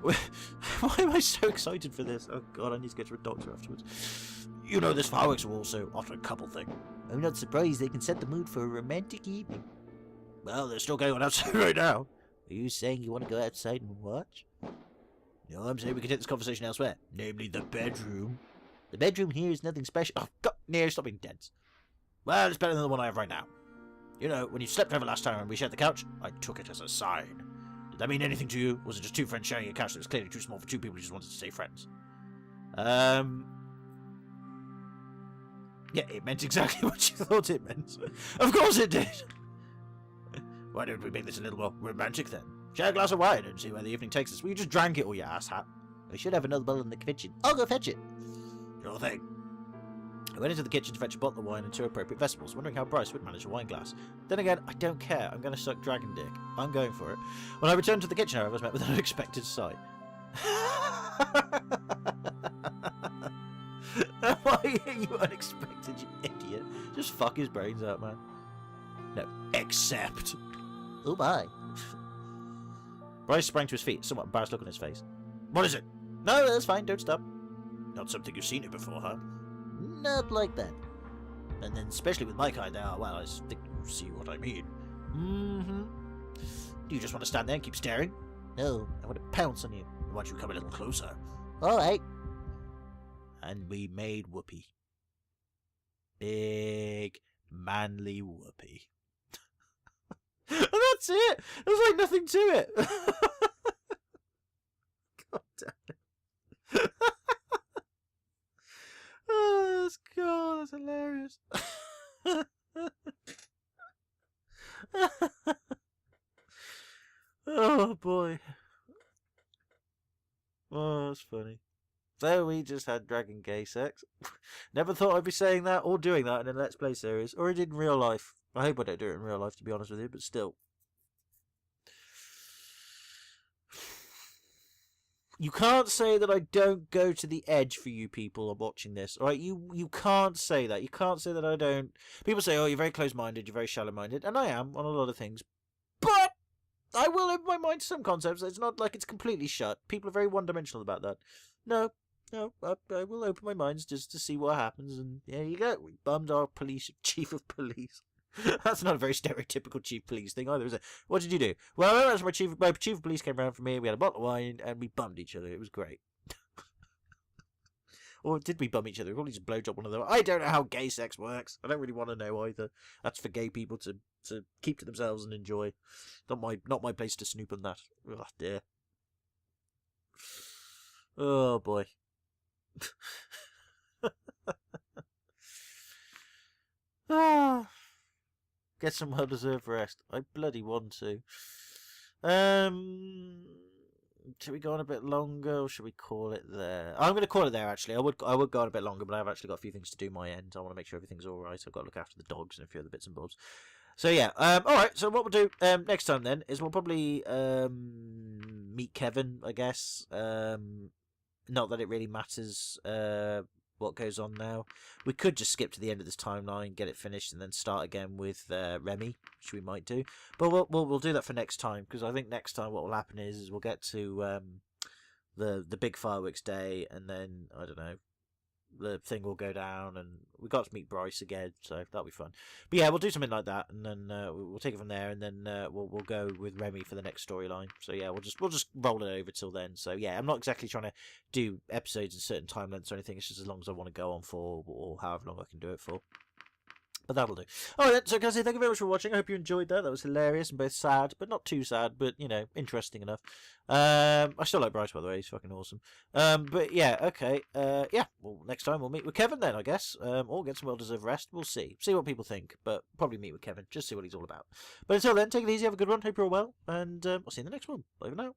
Why am I so excited for this? Oh god, I need to go to a doctor afterwards. You know, this fireworks are also often a couple thing. I'm not surprised they can set the mood for a romantic evening. Well, they're still going on outside right now. Are you saying you want to go outside and watch? No, I'm saying we can take this conversation elsewhere. Namely, the bedroom. The bedroom here is nothing special. Oh, god, no, stop being dense. Well, it's better than the one I have right now. You know, when you slept over last time and we shared the couch, I took it as a sign. Did that mean anything to you? Was it just two friends sharing a couch that was clearly too small for two people who just wanted to stay friends? Yeah, it meant exactly what you thought it meant. Of course it did! Why don't we make this a little more romantic then? Share a glass of wine and see where the evening takes us. Well, you just drank it all, you asshat. I should have another bottle in the kitchen. I'll go fetch it. Sure thing. I went into the kitchen to fetch a bottle of wine and two appropriate vegetables, wondering how Bryce would manage a wine glass. Then again, I don't care. I'm going to suck dragon dick. I'm going for it. When I returned to the kitchen, however, I was met with an unexpected sight. Why are you unexpected, you idiot? Just fuck his brains out, man. No, except... Oh my. Bryce sprang to his feet, somewhat embarrassed look on his face. What is it? No, that's fine, don't stop. Not something you've seen it before, huh? Not like that. And then especially with my kind, they are, well, I think you see what I mean. Mm-hmm. Do you just want to stand there and keep staring? No, I want to pounce on you. I want you to come a little closer. Alright. And we made whoopee. Big, manly whoopee. And that's it! There's like nothing to it! God damn it. Oh, that's hilarious. Oh boy. Oh, that's funny. So we just had dragon gay sex. Never thought I'd be saying that or doing that in a Let's Play series, or in real life. I hope I don't do it in real life, to be honest with you, but still. You can't say that I don't go to the edge for you people watching this, alright? You can't say that. You can't say that I don't. People say, oh, you're very close-minded, you're very shallow-minded, and I am on a lot of things. But I will open my mind to some concepts. It's not like it's completely shut. People are very one-dimensional about that. No, I will open my minds just to see what happens, and there you go. We bummed our chief of police. That's not a very stereotypical chief police thing either, is it? What did you do? Well, that's my chief of police came around for me. We had a bottle of wine and we bummed each other. It was great. Or did we bum each other? We probably just blowjob one another. I don't know how gay sex works. I don't really want to know either. That's for gay people to keep to themselves and enjoy. Not my place to snoop on that. Oh dear. Oh boy. Get some well-deserved rest. I bloody want to. Should we go on a bit longer, or should we call it there? I'm going to call it there. Actually, I would go on a bit longer, but I've actually got a few things to do my end. I want to make sure everything's all right. I've got to look after the dogs and a few other bits and bobs. So yeah. All right. So what we'll do next time then is we'll probably meet Kevin. I guess. Not that it really matters. What goes on now. We could just skip to the end of this timeline, get it finished, and then start again with Remy, which we might do. But we'll do that for next time, because I think next time what will happen is we'll get to the big fireworks day, and then I don't know, the thing will go down, and we got to meet Bryce again, so that'll be fun. But yeah, we'll do something like that, and then we'll take it from there, and then we'll go with Remy for the next storyline. So yeah, we'll just roll it over till then. So yeah, I'm not exactly trying to do episodes in certain time lengths or anything. It's just as long as I want to go on for, or however long I can do it for. But that'll do. Alright then, so can I say thank you very much for watching. I hope you enjoyed that. That was hilarious and both sad, but not too sad, but, you know, interesting enough. I still like Bryce, by the way. He's fucking awesome. But yeah, okay. Yeah, well, next time we'll meet with Kevin then, I guess. Or get some well-deserved rest. We'll see. See what people think, but probably meet with Kevin. Just see what he's all about. But until then, take it easy, have a good one. Hope you're all well, and I'll see you in the next one. Bye for now.